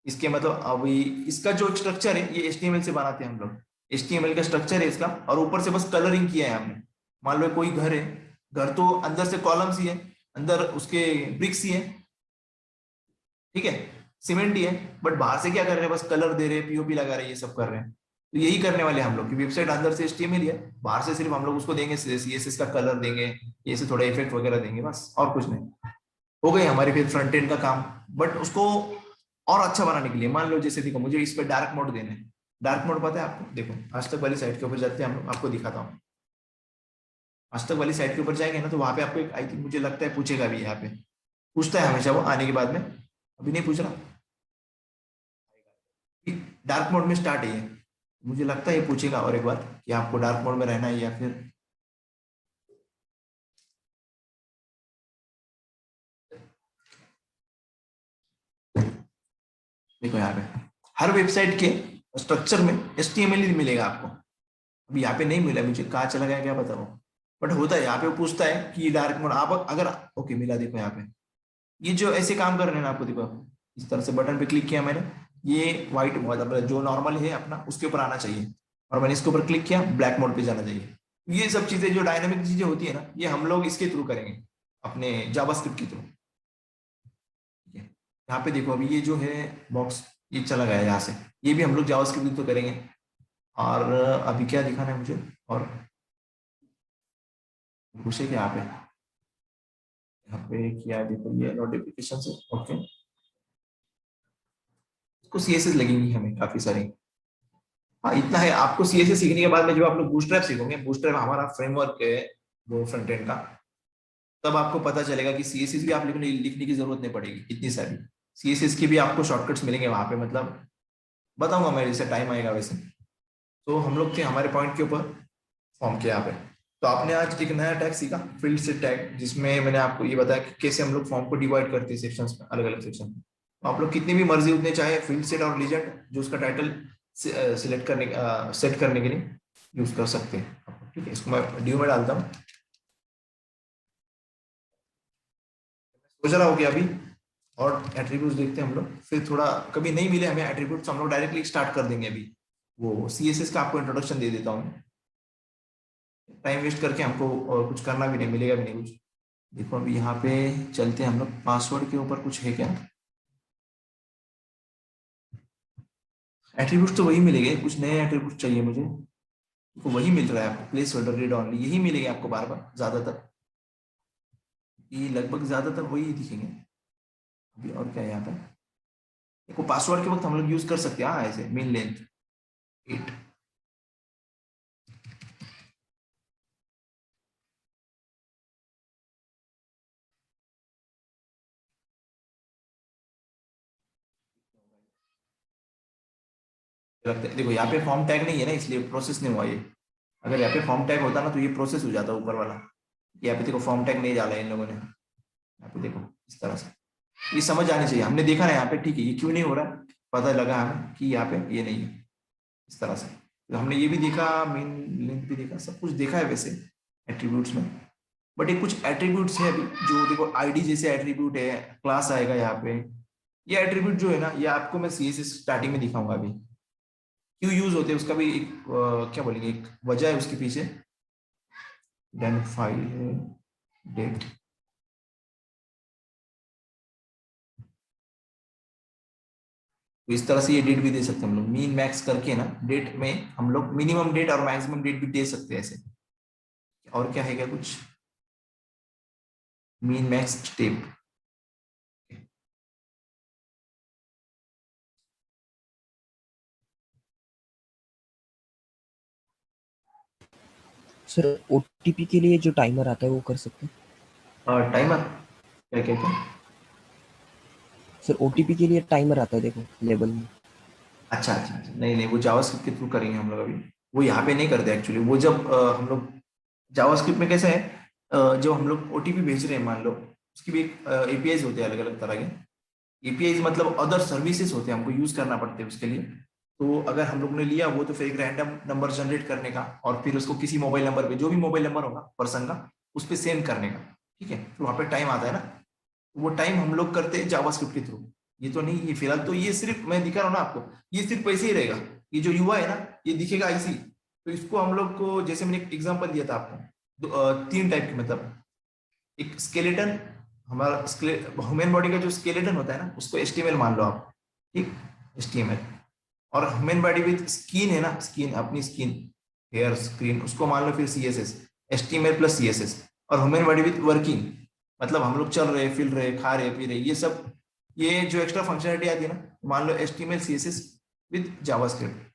इसके मतलब अभी इसका जो स्ट्रक्चर है ये HTML से बनाते हैं हम लोग। HTML का स्ट्रक्चर है इसका, और ऊपर से बस कलरिंग किया है हमने। मान लो कोई घर है, घर तो अंदर से कॉलम्स ही है, अंदर उसके ब्रिक्स ही है, ठीक है, सीमेंट ही है, बट बाहर से क्या कर रहे हैं, बस कलर दे रहे हैं, पीओपी लगा रहे हैं, ये सब कर रहे हैं। तो यही करने वाले हम लोग की वेबसाइट अंदर से HTML ही है, बाहर से सिर्फ हम लोग उसको देंगे CSS का कलर देंगे, ये से थोड़ा इफेक्ट वगैरह देंगे, बस और कुछ नहीं। हो गई हमारी फिर फ्रंट एंड का काम। बट उसको और अच्छा बनाने के लिए, मान लो जैसे देखो मुझे इस पर डार्क मोड देना है। डार्क मोड पता है आपको? देखो आज तक वाली साइट के ऊपर जाते हैं हम लोग, आपको दिखाता हूँ। आज तक वाली साइट के ऊपर जाएंगे ना, तो वहां पे आपको एक आई थिंक मुझे लगता है पूछेगा भी, यहाँ पे पूछता है हमेशा वो आने के बाद में, अभी नहीं पूछ रहा। डार्क मोड में स्टार्ट है ये, मुझे लगता है ये पूछेगा और एक बार कि आपको डार्क मोड में रहना है या फिर। देखो यहाँ पे हर वेबसाइट के स्ट्रक्चर में HTML ही मिलेगा आपको। अभी यहाँ पे नहीं मिला मुझे, कहाँ चला गया क्या बताओ। बट होता है यहाँ पे, वो पूछता है कि डार्क मोड आप अगर, ओके मिला। देखो यहाँ पे ये जो ऐसे काम कर रहे हैं ना, आपको देखो इस तरह से बटन पे क्लिक किया मैंने, ये व्हाइट मतलब जो नॉर्मल है अपना उसके ऊपर आना चाहिए, और मैंने इसके ऊपर क्लिक किया, ब्लैक मोड पे जाना चाहिए। ये सब चीजें जो डायनामिक चीजें होती है ना, ये हम लोग इसके थ्रू करेंगे, अपने जावास्क्रिप्ट के थ्रू। यहाँ पे देखो अभी ये जो है बॉक्स, ये चला गया यहाँ से, ये भी हम लोग जावास्क्रिप्ट तो करेंगे। और अभी क्या दिखाना है मुझे, और पूछे क्या यहाँ पे किया है, देखो ये नोटिफिकेशन से, ओके। इसको CSS लगेंगी हमें काफी सारी। हाँ इतना है, आपको CSS सीखने के बाद में जब आप लोग बूटस्ट्रैप सीखोगे, बूटस्ट्रैप हमारा फ्रेमवर्क है वो फ्रंट एंड का, तब आपको पता चलेगा कि सीएसएस भी आप लिखने की जरूरत नहीं पड़ेगी इतनी सारी। सीएसएस की भी आपको शॉर्टकट्स मिलेंगे वहां पे, मतलब बताऊंगा मैं जैसे टाइम आएगा वैसे। तो हम लोग थे हमारे पॉइंट के ऊपर फॉर्म के यहाँ पे। तो आपने आज एक नया टैग सीखा, फील्ड से टैग, जिसमें मैंने आपको ये बताया कि कैसे हम लोग फॉर्म को डिवाइड करते हैं सेक्शंस में, अलग अलग सेक्शन में। तो आप लोग कितनी भी मर्जी उतने चाहे फील्ड सेट और लीजेंड जो उसका टाइटल सिलेक्ट करने सेट करने के लिए यूज कर सकते हैं। ठीक है, इसको मैं ड्यू में डालता हूँ। सोच रहा हो गया अभी। और एट्रीब्यूट्स देखते हैं हम लोग, फिर थोड़ा कभी नहीं मिले हमें एट्रीब्यूट्स हम लोग डायरेक्टली स्टार्ट कर देंगे अभी। वो सीएसएस का आपको इंट्रोडक्शन दे देता हूँ। टाइम वेस्ट करके हमको और कुछ करना भी नहीं, मिलेगा भी नहीं कुछ। देखो अभी यहाँ पे चलते हैं हम लोग, पासवर्ड के ऊपर कुछ है क्या? एट्रीब्यूट्स तो वही मिलेंगे, कुछ नए एट्रीब्यूट चाहिए मुझे। तो वही मिल रहा है आपको, प्लेस होल्डर, रीड ऑनली, यही मिलेंगे आपको बार बार ज्यादातर। ये लगभग ज्यादातर वही दिखेंगे अभी। और क्या है यहाँ पे? देखो पासवर्ड के वक्त हम लोग यूज कर सकते हैं, हाँ ऐसे मेन लेंथ 8। लगता है देखो यहाँ पे फॉर्म टैग नहीं है ना, इसलिए प्रोसेस नहीं हुआ ये। अगर यहाँ पे फॉर्म टैग होता ना तो ये प्रोसेस हो जाता ऊपर वाला। यहाँ पे देखो फॉर्म टैग नहीं डाला है इन लोगों ने। यहाँ पे देखो इस तरह से, ये समझ आनी चाहिए। हमने देखा ना यहाँ पे, ठीक है ये क्यों नहीं हो रहा है, पता लगा हमें कि यहाँ पे ये नहीं है इस तरह से। तो हमने ये भी देखा, मेन लिंक भी देखा, सब कुछ देखा है वैसे एट्रीब्यूट्स में। बट ये कुछ एट्रीब्यूट्स है अभी जो देखो, आईडी जैसे एट्रीब्यूट है, क्लास आएगा यहाँ पे। ये एट्रीब्यूट जो है ना, ये आपको मैं सीएसएस स्टार्टिंग में दिखाऊंगा अभी क्यों यूज होते हैं। उसका भी एक क्या बोलेंगे, एक वजह है उसके पीछे। देन फाइल है, डेट। तो इस तरह से ये डेट भी दे सकते हैं हम लोग, मीन मैक्स करके ना। डेट में हम लोग मिनिमम डेट और मैक्सिमम डेट भी दे सकते हैं ऐसे। और क्या है क्या कुछ, mean max step. Sir OTP के लिए जो टाइमर आता है वो कर सकते हैं? टाइमर क्या क्या क्या? सर ओटीपी के लिए टाइमर आता है देखो लेबल में। अच्छा अच्छा अच्छा, नहीं नहीं, वो जावास्क्रिप्ट के थ्रू करेंगे हम लोग अभी। वो यहाँ पे नहीं करते एक्चुअली। वो जब हम लोग जावास्क्रिप्ट में कैसे है, जब हम लोग ओटीपी भेज रहे हैं मान लो, उसकी भी एक एपीआईज होते हैं अलग अलग तरह के। एपीआईज मतलब अदर सर्विसेज होते हैं, हमको यूज करना पड़ते हैं उसके लिए। तो अगर हम लोग ने लिया वो, तो फिर एक रैंडम नंबर जनरेट करने का, और फिर उसको किसी मोबाइल नंबर पे, जो भी मोबाइल नंबर होगा पर्सन का, उस पर सेंड करने का। ठीक है, तो वहाँ पे टाइम आता है ना, वो टाइम हम लोग करते हैं जावास्क्रिप्ट के थ्रू। ये तो नहीं, ये फिलहाल तो ये सिर्फ मैं दिखा रहा हूँ ना आपको, ये सिर्फ वैसे ही रहेगा। ये जो युवा है ना, ये दिखेगा ऐसी। तो इसको हम लोग को, जैसे मैंने एक एग्जांपल दिया था आपको, तीन टाइप के, मतलब एक स्केलेटन, हमारा ह्यूमन बॉडी का जो स्केलेटन होता है ना, उसको एचटीएमएल मान लो आप। ठीक, एचटीएमएल। और ह्यूमन बॉडी विद स्किन है ना, स्किन, अपनी स्किन, हेयर, स्क्रीन, उसको मान लो फिर सीएसएस, एचटीएमएल प्लस सीएसएस। और ह्यूमन बॉडी विद वर्किंग, मतलब हम लोग चल रहे, फिर रहे, खा रहे, पी रहे, ये सब, ये जो एक्स्ट्रा फंक्शनलिटी आती है ना, मान लो एचटीएमएल सीएसएस विद जावास्क्रिप्ट।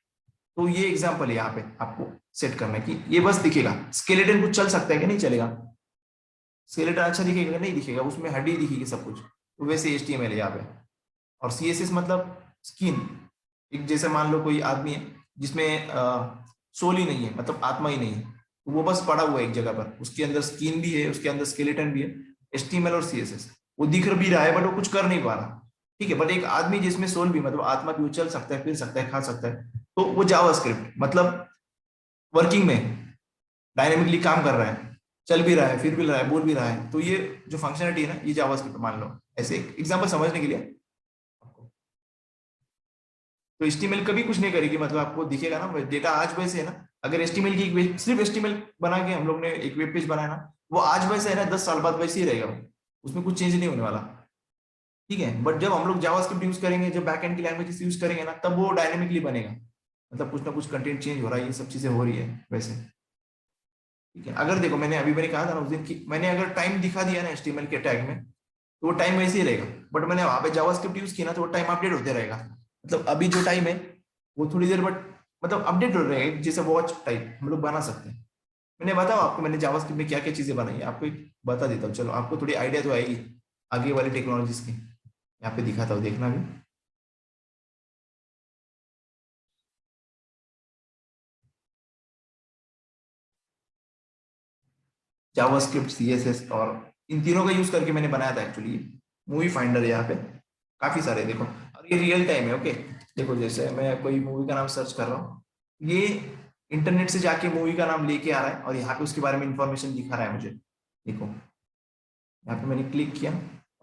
तो ये एग्जांपल है यहाँ पे आपको सेट करना है कि ये बस दिखेगा। स्केलेटन कुछ चल सकता है कि नहीं चलेगा? स्केलेटन अच्छा दिखेगा नहीं दिखेगा, उसमें हड्डी दिखेगी सब कुछ। तो वैसे एचटीएमएल है यहाँ पे। और सीएसएस मतलब स्किन। एक जैसे मान लो कोई आदमी है जिसमें सोल ही नहीं है, मतलब आत्मा ही नहीं है, तो वो बस पड़ा हुआ है एक जगह पर, उसके अंदर स्किन भी है, उसके अंदर स्केलेटन भी है। एचटीएमएल और सीएसएस, वो दिख भी रहा है बट वो कुछ कर नहीं पा रहा। ठीक है, बट एक आदमी जिसमें सोल भी, मतलब आत्मा भी, वो चल सकता है, फिर सकता है, खा सकता है, तो वो जावास्क्रिप्ट मतलब वर्किंग में डायनेमिकली काम कर रहा है, चल भी रहा है, फिर भी रहा है, बोल भी रहा है। तो ये जो फंक्शनलिटी है ना, ये जावास्क्रिप्ट मान लो। ऐसे एग्जांपल समझने के लिए। तो एचटीएमएल कभी कुछ नहीं करेगी, मतलब आपको दिखेगा ना डेटा आज वैसे है ना। अगर एचटीएमएल की सिर्फ एचटीएमएल बना के हम लोग ने एक वेब पेज बनाया ना, वो आज वैसे है ना, 10 साल बाद वैसे ही रहेगा वो, उसमें कुछ चेंज नहीं होने वाला। ठीक है, बट जब हम लोग जावास्क्रिप्ट यूज करेंगे, जब बैकएंड की लैंग्वेजेस यूज करेंगे ना, तब वो डायनेमिकली बनेगा। मतलब कुछ ना कुछ कंटेंट चेंज हो रहा है, ये सब चीजें हो रही है वैसे। ठीक है, अगर देखो मैंने कहा था ना उस दिन कि मैंने अगर टाइम दिखा दिया ना एचटीएमएल के टैग में, तो वो टाइम वैसे ही रहेगा। बट मैंने वहां पे जावास्क्रिप्ट यूज किया ना, तो वो टाइम अपडेट होते रहेगा। मतलब अभी जो टाइम है वो थोड़ी देर बट, मतलब अपडेट हो रहेगा, जैसे वॉच टाइप हम लोग बना सकते हैं। मैंने बताओ आपको मैंने जावास्क्रिप्ट में क्या क्या चीजें बनाई है, आपको एक बता देता हूँ, चलो आपको थोड़ी आइडिया तो आएगी आगे वाली टेक्नोलॉजीज की। यहाँ पे दिखाता हूँ, देखना भी। जावास्क्रिप्ट, सीएसएस, और इन तीनों का यूज करके मैंने बनाया था एक्चुअली मूवी फाइंडर। यहाँ पे काफी सारे देखो, और ये रियल टाइम है। ओके, देखो जैसे मैं कोई मूवी का नाम सर्च कर रहा हूँ, ये इंटरनेट से जाके मूवी का नाम लेके आ रहा है और यहाँ पे उसके बारे में इंफॉर्मेशन दिखा रहा है मुझे। देखो यहाँ पे मैंने क्लिक किया,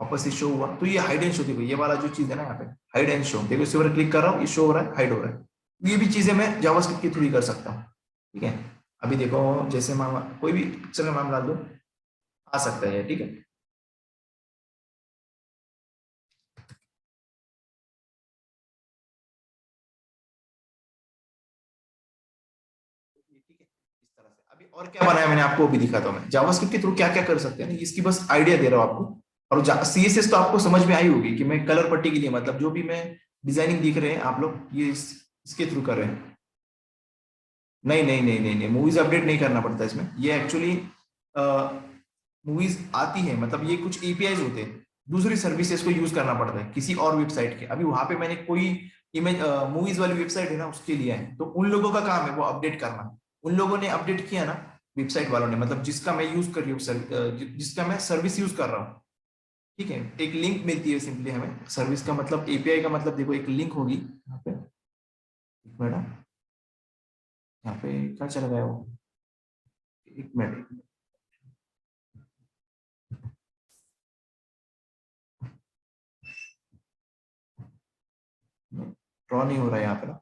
वापस से शो हुआ, तो ये हाइड एंड शो, देखो ये वाला जो चीज है ना यहाँ पे, हाइड एंड शो, देखो इसके ऊपर क्लिक कर रहा हूँ, ये शो हो रहा है, हाइड हो रहा है। ये भी चीजें मैं जावास्क्रिप्ट के थ्रू ही कर सकता हूँ। ठीक है, अभी देखो जैसे मैं कोई भी पिक्चर का नाम डाल दो, आ सकता है, ठीक है। ठीक है, इस तरह से अभी और क्या बनाया मैंने आपको भी दिखाता हूँ मैं, जावास्क्रिप्ट के थ्रू क्या क्या कर सकते हैं, इसकी बस आइडिया दे रहा हूँ आपको। और सीएसएस तो आपको समझ में आई होगी कि मैं कलर पट्टी के लिए, मतलब जो भी मैं डिजाइनिंग दिख रहे हैं आप लोग, ये इसके थ्रू कर रहे हैं। नहीं नहीं नहीं नहीं नहीं, मूवीज अपडेट नहीं करना पड़ता इसमें, ये एक्चुअली मूवीज आती है, मतलब ये कुछ एपीआईज होते हैं, दूसरी सर्विसेज को यूज करना पड़ता है किसी और वेबसाइट के। अभी वहां पे मैंने कोई इमेज, मूवीज वाली वेबसाइट है ना, उसके लिए है, तो उन लोगों का काम है वो अपडेट करना। उन लोगों ने अपडेट किया ना, वेबसाइट वालों ने, मतलब जिसका मैं यूज कर रही हूँ जिसका मैं सर्विस यूज कर रहा हूँ। ठीक है, एक लिंक मिलती है सिंपली हमें, सर्विस का मतलब एपीआई का मतलब, देखो एक लिंक होगी यहाँ पे, एक मिनट, यहाँ पे क्या चला गया वो, एक मिनट, ड्रॉ नहीं हो रहा है यहाँ पे ना,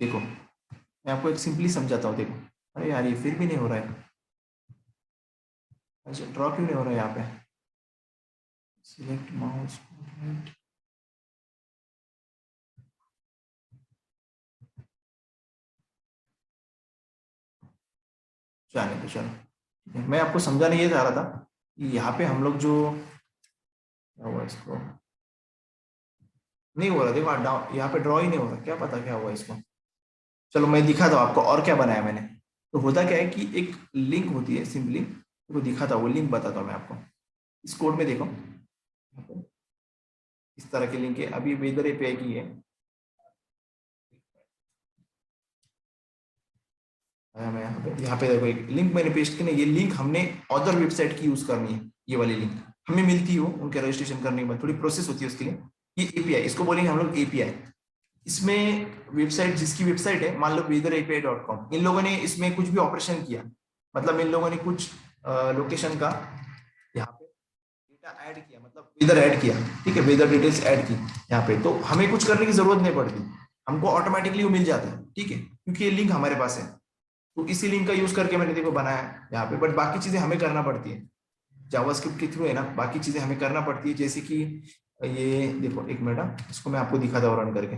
देखो मैं आपको एक सिंपली समझाता हूँ, देखो। अरे यार ये फिर भी नहीं हो रहा है, अच्छा ड्रॉ क्यों नहीं हो रहा है यहाँ पे, सिलेक्ट माउस, जाने दो चलो। ठीक है, मैं आपको समझाने ये चाह रहा था कि यहाँ पे हम लोग जो, क्या हुआ इसको, नहीं हो रहा, देखो यहाँ पे ड्रॉ ही नहीं हो रहा, क्या पता क्या हुआ इसको। चलो मैं दिखा दूँ आपको और क्या बनाया मैंने। तो होता क्या है कि एक लिंक होती है सिंपली, वो दिखाता हूँ, वो लिंक बताता हूँ मैं आपको। इस कोड में देखो, यहाँ पे इस तरह की लिंक है, अभी वेदर एपीआई की है। मैं यहाँ पे देखो एक लिंक मैंने पेस्ट की ना, ये लिंक हमने अदर वेबसाइट की यूज करनी है, ये वाली लिंक हमें मिलती हो उनके रजिस्ट्रेशन करने के बाद, थोड़ी प्रोसेस होती है उसके लिए। ये एपीआई, इसको बोलेंगे हम लोग एपीआई। इसमें वेबसाइट, जिसकी वेबसाइट है मान लो weatherapi.com, इन लोगों ने इसमें कुछ भी ऑपरेशन किया, मतलब इन लोगों ने कुछ लोकेशन का यहाँ पे डेटा ऐड किया, मतलब वेदर ऐड किया, ठीक है, वेदर डिटेल्स ऐड की यहाँ पे, तो हमें कुछ करने की जरूरत नहीं पड़ती, हमको ऑटोमेटिकली वो मिल जाता है। ठीक है, क्योंकि ये लिंक हमारे पास है, तो इसी लिंक का यूज करके मैंने देखो बनाया यहाँ पे, बट बाकी चीजें हमें करना पड़ती है, जावास्क्रिप्ट के थ्रू है ना, बाकी चीजें हमें करना पड़ती है, जैसे कि ये देखो एक मिनट, इसको मैं आपको दिखाता हूँ रन करके।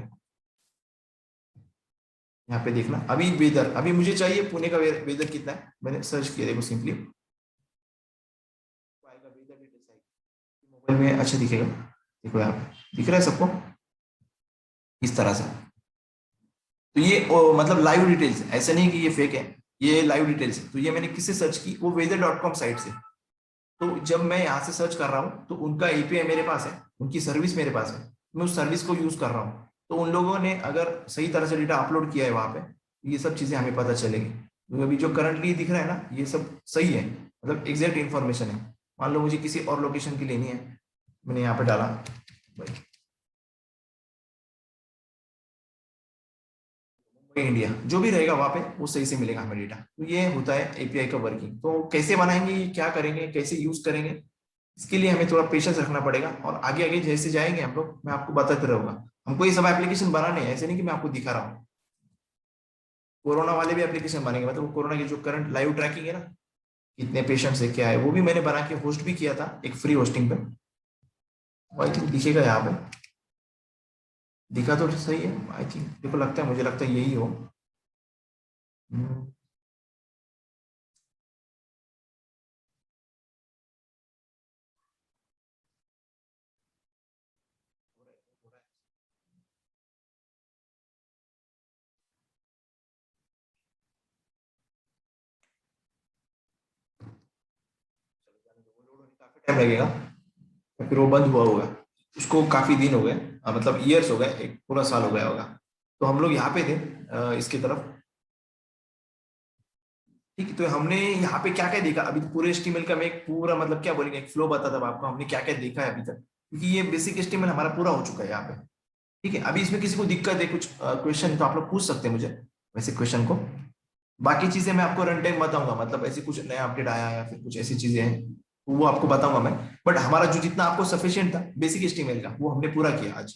यहाँ पे देखना, अभी वेदर, अभी मुझे चाहिए पुणे का वेदर कितना है, मैंने सर्च किया, देखो सिंपली आएगा वेदर डिटेल्स आएगी मोबाइल में, अच्छा दिखेगा, देखो यहाँ पे दिख रहा है सबको इस तरह से। तो ये मतलब लाइव डिटेल्स, ऐसा नहीं कि ये फेक है, ये लाइव डिटेल्स है। तो ये मैंने किससे सर्च की, वो weather.com साइट से। तो जब मैं यहाँ से सर्च कर रहा हूँ तो उनका एपीआई मेरे पास है, उनकी सर्विस मेरे पास है, मैं उस सर्विस को यूज कर रहा हूँ, तो उन लोगों ने अगर सही तरह से डेटा अपलोड किया है वहां पे, ये सब चीजें हमें पता चलेगी। तो अभी जो करंटली दिख रहा है ना, ये सब सही है, मतलब एग्जैक्ट इन्फॉर्मेशन है। मान लो मुझे किसी और लोकेशन की लेनी है, मैंने यहाँ पे डाला भाई मुंबई इंडिया, जो भी रहेगा वहां पे वो सही से मिलेगा हमें डेटा। तो ये होता है एपीआई का वर्किंग। तो कैसे बनाएंगे, क्या करेंगे, कैसे यूज करेंगे, इसके लिए हमें थोड़ा पेशेंस रखना पड़ेगा, और आगे आगे जैसे जाएंगे हम लोग, मैं आपको बताते रहूंगा। हमको ये सब एप्लीकेशन बनाने हैं, ऐसे नहीं कि मैं आपको दिखा रहा हूँ। कोरोना वाले भी एप्लीकेशन बनेंगे, मतलब कोरोना की जो करंट लाइव ट्रैकिंग है ना, कितने पेशेंट्स है क्या है, वो भी मैंने बना के होस्ट भी किया था एक फ्री होस्टिंग पे। आई थिंक दिखेगा यहाँ पे, दिखा तो सही है आई थिंक, देखो लगता है, मुझे लगता है यही हो। हम्म, काफी टाइम लगेगा, तो फिर वो बंद हुआ होगा, उसको काफी दिन हो गए, मतलब ईयर्स हो गए, एक पूरा साल हो गया होगा। तो हम लोग यहाँ पे थे इसकी तरफ। ठीक है, तो हमने यहाँ पे क्या क्या देखा अभी, तो पूरे एचटीएमएल का मैं एक पूरा मतलब क्या बोलेंगे, एक फ्लो बताता था आपको हमने क्या क्या देखा है अभी तक, क्योंकि ये बेसिक एचटीएमएल हमारा पूरा हो चुका है यहाँ पे। ठीक है, अभी इसमें किसी को दिक्कत है कुछ क्वेश्चन, तो आप लोग पूछ सकते हैं मुझे वैसे क्वेश्चन को। बाकी चीजें मैं आपको रन टाइम बताऊंगा, मतलब ऐसे कुछ नया अपडेट आया या फिर कुछ ऐसी चीजें हैं तो वो आपको बताऊंगा मैं। बट हमारा जो जितना आपको सफिशिएंट था बेसिक एचटीएमएल का वो हमने पूरा किया आज।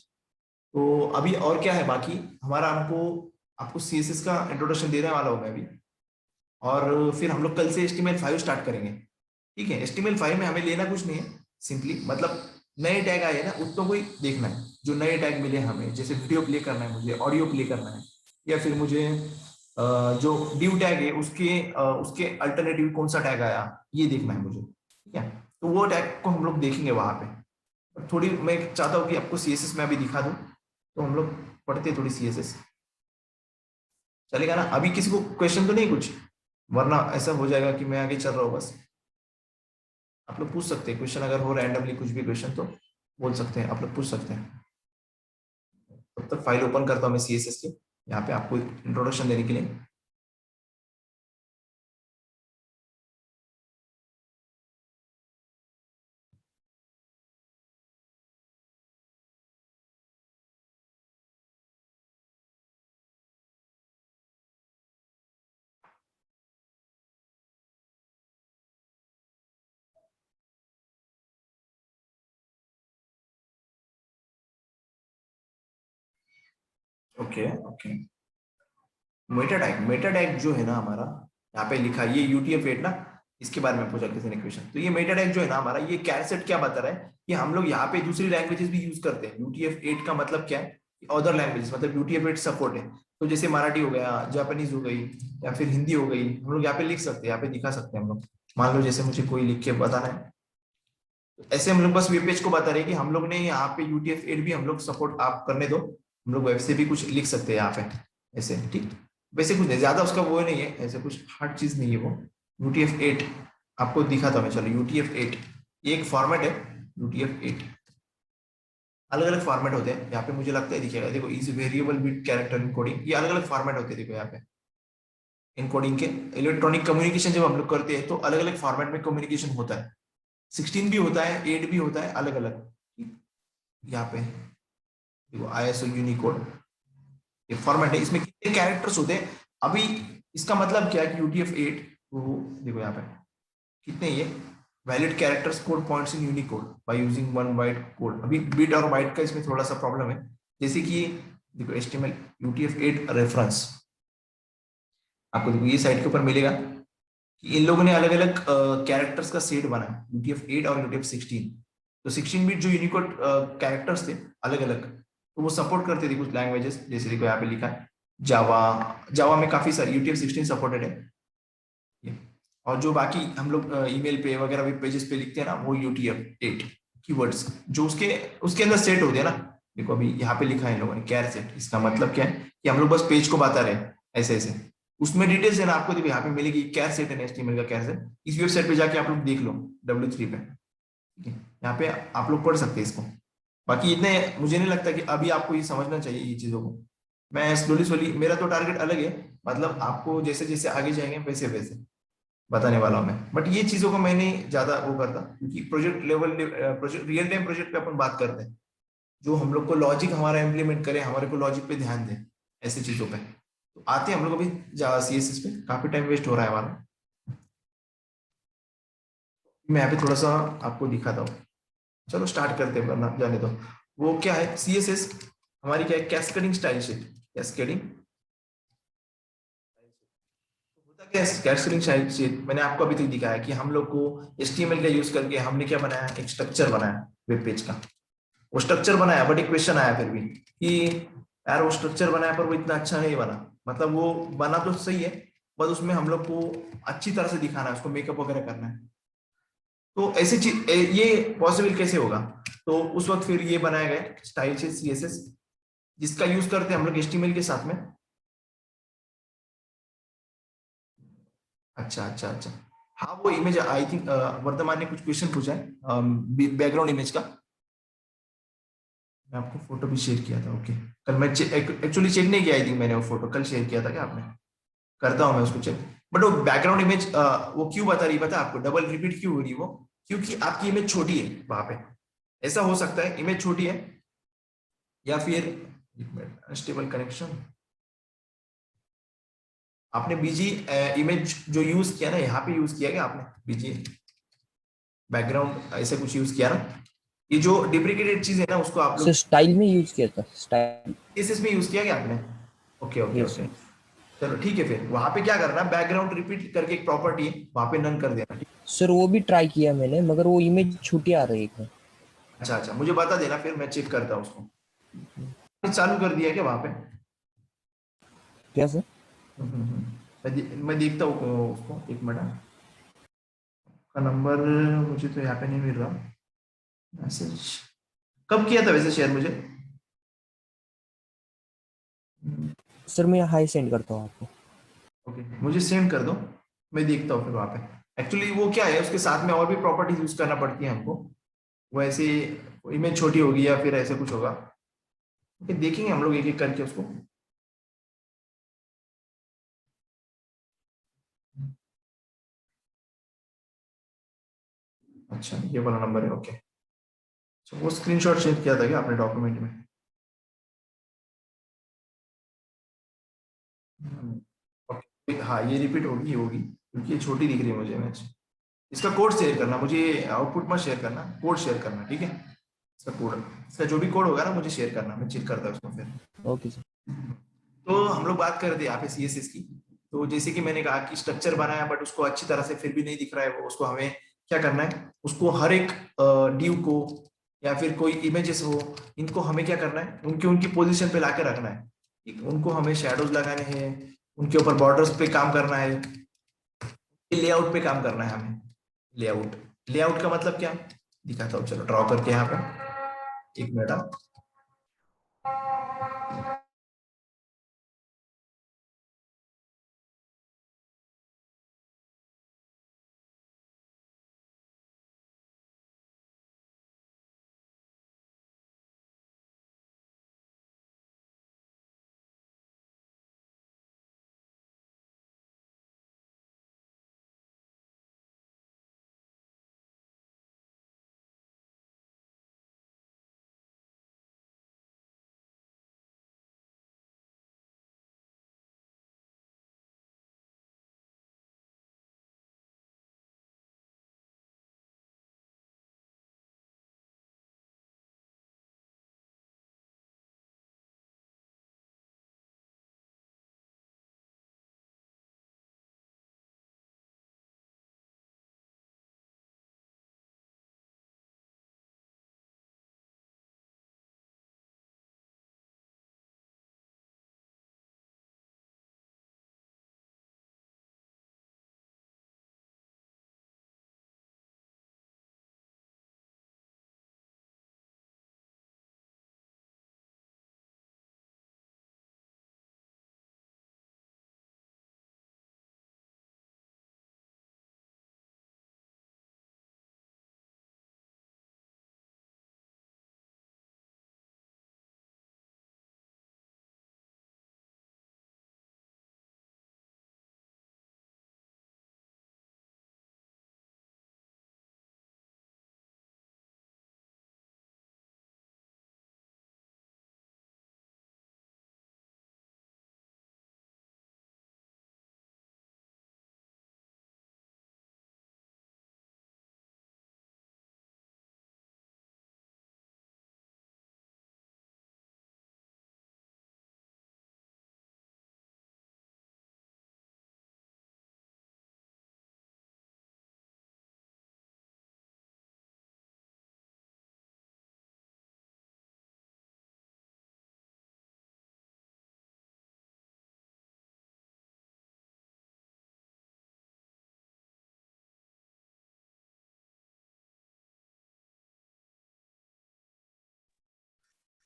तो अभी और क्या है बाकी हमारा, हमको आपको सीएसएस का इंट्रोडक्शन देने वाला हूँ मैं अभी। और फिर हम लोग कल से HTML5 स्टार्ट करेंगे। ठीक है, HTML5 में हमें लेना कुछ नहीं है, सिंपली मतलब नए टैग आए ना उसको कोई देखना है, जो नए टैग मिले हमें, जैसे वीडियो प्ले करना है मुझे, ऑडियो प्ले करना है, या फिर मुझे जो डिव टैग है उसके अल्टरनेटिव कौन सा टैग आया, ये देखना है मुझे। ठीक है, तो वो टैग को हम लोग देखेंगे वहां पे। थोड़ी मैं चाहता हूँ कि आपको सीएसएस में अभी दिखा दूं, तो हम लोग पढ़ते हैं थोड़ी सीएसएस, चलेगा ना? अभी किसी को क्वेश्चन तो नहीं कुछ, वरना ऐसा हो जाएगा कि मैं आगे चल रहा हूँ बस। आप लोग पूछ सकते हैं क्वेश्चन, अगर हो रैंडमली कुछ भी क्वेश्चन तो बोल सकते हैं, आप लोग पूछ सकते हैं। तब तक फाइल ओपन करता हूँ मैं सीएसएस की, यहाँ पे आपको इंट्रोडक्शन देने के लिए। ओके ओके, मेटा टैग जो है ना हमारा, यहाँ पे लिखा है ये UTF-8 ना, इसके बारे में पूछा किसी ने क्वेश्चन, तो ये मेटा टैग जो है ना हमारा, ये कैरसेट क्या बता रहा है कि हम लोग यहाँ पे दूसरी लैंग्वेजेस भी यूज करते हैं। UTF-8 का मतलब क्या है, अदर लैंग्वेजेस, मतलब UTF-8 सपोर्ट है। तो जैसे मराठी हो गया, जापानीज हो गई, या फिर हिंदी हो गई, हम लोग यहाँ पे लिख सकते हैं, यहाँ पे दिखा सकते हैं हम लोग। मान लो जैसे मुझे कोई लिख के बताना है, तो ऐसे हम लोग बस वेब पेज को बता रहे हैं कि हम लोग ने यहाँ पे UTF-8 भी हम लोग सपोर्ट आप करने दो, हम लोग वेब से भी कुछ लिख सकते हैं यहाँ पे ऐसे। ठीक, वैसे कुछ नहीं ज्यादा उसका वो नहीं है, ऐसे कुछ हार्ड चीज नहीं है वो। UTF-8 आपको दिखाता हूँ मैं, चलो UTF-8 ये एक फॉर्मेट है। UTF-8 अलग अलग फॉर्मेट होते हैं, यहाँ पे मुझे लगता है दिखेगा, देखो is variable bit character encoding, ये अलग अलग फॉर्मेट होते हैं, देखो यहाँ पे इनकोडिंग के। इलेक्ट्रॉनिक कम्युनिकेशन जब हम लोग करते हैं तो अलग अलग फॉर्मेट में कम्युनिकेशन होता है, 16 भी होता है, 8 भी होता है, अलग अलग। यहाँ पे देखो ISO यूनिकोड ये फॉर्मेट है, इसमें कितने कैरेक्टर्स होते हैं अभी, इसका मतलब क्या है कि UTF-8 वो देखो यहाँ पे कितने ये valid characters code points in Unicode by using 1 byte code. अभी बिट और बाइट का इसमें थोड़ा सा प्रॉब्लम है, जैसे कि देखो HTML UTF-8 रेफरेंस, आपको देखो ये साइट के ऊपर मिलेगा कि इन लोगों ने अलग अलग कैरेक्टर्स का सेट बनाया, UTF-8 और UTF-16। तो 16 बिट जो यूनिकोड कैरेक्टर्स थे अलग अलग, तो वो सपोर्ट करते थे कुछ लैंग्वेजेस, जैसे देखो यहाँ पे लिखा है जावा। जावा में काफी सारी UTF-16 सपोर्टेड है ये। और जो बाकी हम लोग ईमेल पे वगैरह वेब पेजेस पे लिखते हैं ना, वो UTF-8 कीवर्ड्स जो उसके उसके अंदर सेट होते हैं ना। देखो अभी यहाँ पे लिखा है इन लोगों ने कैर सेट, इसका मतलब क्या है कि हम लोग बस पेज को बता रहे हैं ऐसे ऐसे, उसमें डिटेल्स है ना आपको, देखो यहाँ पे मिलेगी कैर सेट है HTML का कैर सेट, इस वेबसाइट पे जाके आप लोग देख लो W3 पे। ठीक है, यहाँ पे आप लोग पढ़ सकते हैं इसको। बाकी इतने मुझे नहीं लगता कि अभी आपको ये समझना चाहिए ये चीजों को, मैं स्लोली स्लोली, मेरा तो टारगेट अलग है, मतलब आपको जैसे जैसे आगे जाएंगे वैसे वैसे बताने वाला हूं मैं। बट ये चीजों को मैं नहीं ज्यादा वो करता, क्योंकि project level, project real time project पे अपन बात करते हैं, जो हम लोग को लॉजिक हमारा इम्प्लीमेंट करे, हमारे को लॉजिक पे ध्यान दें ऐसी चीजों पे। तो आते हैं हम लोग अभी CSS पे, काफी टाइम वेस्ट हो रहा है हमारा। मैं यहाँ पे थोड़ा सा आपको दिखाता हूँ, चलो स्टार्ट करते हैं वरना जाने दो। वो क्या है CSS हमारी, क्या है कैस्केडिंग स्टाइल शीट। कैस्केडिंग होता क्या है कैस्केडिंग स्टाइल शीट, मैंने आपको अभी तक दिखाया कि हम लोग को HTML का यूज करके हमने क्या बनाया, एक स्ट्रक्चर बनाया वेब पेज का। वो स्ट्रक्चर बनाया, बट एक क्वेश्चन आया फिर भी कि यार वो स्ट्रक्चर बनाया पर वो इतना अच्छा नहीं बना, मतलब वो बना तो सही है, बस उसमें हम लोग को अच्छी तरह से दिखाना है, उसको मेकअप वगैरह करना है। तो ऐसी चीज ये पॉसिबल कैसे होगा, तो उस वक्त फिर ये बनाया गया स्टाइल शीट CSS, जिसका यूज करते हैं हम लोग HTML के साथ में। अच्छा अच्छा अच्छा, हाँ वो इमेज आई थिंक वर्धमान ने कुछ क्वेश्चन पूछा है बैकग्राउंड इमेज का। मैं आपको फोटो भी शेयर किया था। ओके, कल मैं एक्चुअली चेक नहीं किया, आई थिंक मैंने वो फोटो कल शेयर किया था क्या आपने? करता हूँ मैं उसको चेक। बट वो बैकग्राउंड इमेज वो क्यों बता रही पता है आपको, डबल रिपीट क्यों हो रही है वो? क्योंकि आपकी इमेज छोटी है वहां पे। ऐसा हो सकता है इमेज छोटी है, या फिर अनस्टेबल कनेक्शन। आपने बीजी इमेज जो यूज किया ना, यहाँ पे यूज किया क्या आपने बीजी बैकग्राउंड ऐसा कुछ यूज किया ना? ये जो डिप्रिकेटेड चीज है ना उसको आप सर लोग स्टाइल में यूज किया था, स्टाइल। CSS में यूज किया क्या आपने? Okay okay yes okay. Sir. चलो ठीक है, फिर वहां पे क्या करना, बैकग्राउंड रिपीट करके एक प्रॉपर्टी है वहां पे नन कर देना, ठीक सर वो भी ट्राई किया मैंने, मगर वो इमेज छुट्टी आ रही है। है? अच्छा अच्छा, मुझे बता देना फिर मैं चेक करता हूँ उसको। चालू कर दिया है क्या वहां पे? क्या सर? मैं देखता हूँ उसको, एक मिनट का नंबर मुझे तो यहाँ पे नहीं मिल रहा मैसेज। कब किया था वैसे शेयर मुझे? सर मैं हाई सेंड करता हूँ आपको। ओके, मुझे सेंड कर दो, मैं देखता हूँ फिर वहां पे। एक्चुअली वो क्या है, उसके साथ में और भी प्रॉपर्टीज यूज करना पड़ती है हमको। वो ऐसे इमेज छोटी होगी या फिर ऐसे कुछ होगा। ओके, देखेंगे हम लोग एक एक करके उसको। अच्छा, ये वाला नंबर है, ओके। तो वो स्क्रीनशॉट शेयर किया था क्या आपने डॉक्यूमेंट में? ओके हाँ, ये रिपीट होगी होगी क्योंकि ये छोटी दिख रही है मुझे इमेज। इसका कोड शेयर करना मुझे, आउटपुट मत शेयर करना, कोड शेयर करना, ठीक है? इसका कोड, इसका जो भी कोड होगा ना मुझे शेयर करना, मैं चेक करता हूँ उसको फिर। Okay sir. तो हम लोग बात कर रहे थे यहाँ पे CSS की। तो जैसे कि मैंने कहा कि स्ट्रक्चर बनाया बट उसको अच्छी तरह से फिर भी नहीं दिख रहा है वो, उसको हमें क्या करना है, उसको हर एक ड्यू को या फिर कोई इमेजेस हो, इनको हमें क्या करना है, उनकी उनकी पोजीशन पे लाके रखना है। ठीक है? उनको हमें शेडोज लगाने हैं, उनके ऊपर बॉर्डर्स पे काम करना है, लेआउट पे काम करना है हमें। लेआउट, लेआउट का मतलब क्या, दिखाता हूँ चलो ड्रॉ करके यहाँ पे, एक मिनट आप।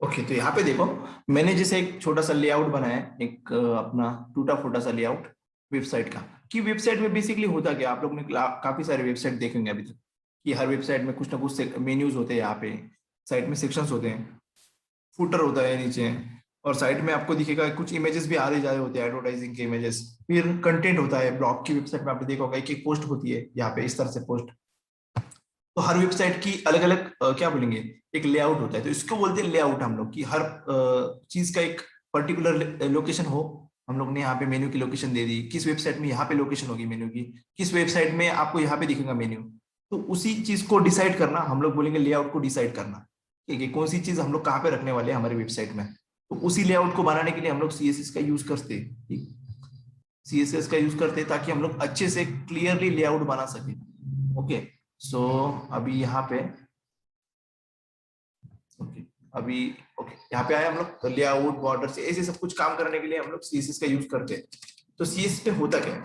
ओके, तो यहाँ पे देखो, मैंने जैसे एक छोटा सा लेआउट बनाया है, एक अपना टूटा फूटा सा लेआउट वेबसाइट का। कि वेबसाइट में बेसिकली होता क्या, आप लोग ने काफी सारे वेबसाइट देखेंगे अभी तक कि हर वेबसाइट में कुछ ना कुछ मेन्यूज होते हैं, यहाँ पे साइट में सेक्शंस होते हैं, फुटर होता है नीचे, और साइड में आपको दिखेगा कुछ इमेजेस भी आ रहे जा रहे होते हैं, एडवर्टाइजिंग के इमेजेस, फिर कंटेंट होता है। ब्लॉग की वेबसाइट में आपने देखा होगा एक एक पोस्ट होती है यहाँ पे इस तरह से पोस्ट। तो हर वेबसाइट की अलग अलग क्या बोलेंगे, एक लेआउट होता है, तो इसको बोलते हैं लेआउट हम लोग, कि हर चीज का एक पर्टिकुलर लोकेशन हो। हम लोग ने यहाँ पे मेन्यू की लोकेशन दे दी, किस वेबसाइट में यहाँ पे लोकेशन होगी मेन्यू की, किस वेबसाइट में आपको यहाँ पे दिखेगा मेन्यू। तो उसी चीज को डिसाइड करना हम लोग बोलेंगे लेआउट को डिसाइड करना, ठीक है, कौन सी चीज हम लोग कहाँ पे रखने वाले हैं हमारी वेबसाइट में। तो उसी लेआउट को बनाने के लिए हम लोग सीएसएस का यूज करते हैं, ठीक, सीएसएस का यूज करते हैं ताकि हम लोग अच्छे से क्लियरली लेआउट बना सके। ओके, सो अभी यहाँ पे ओके, अभी ओके यहाँ पे आए हम लोग, तो लेआउट बॉर्डर से ऐसे सब कुछ काम करने के लिए हम लोग सीएसएस का यूज करते हैं। तो सीएसएस पे होता क्या है,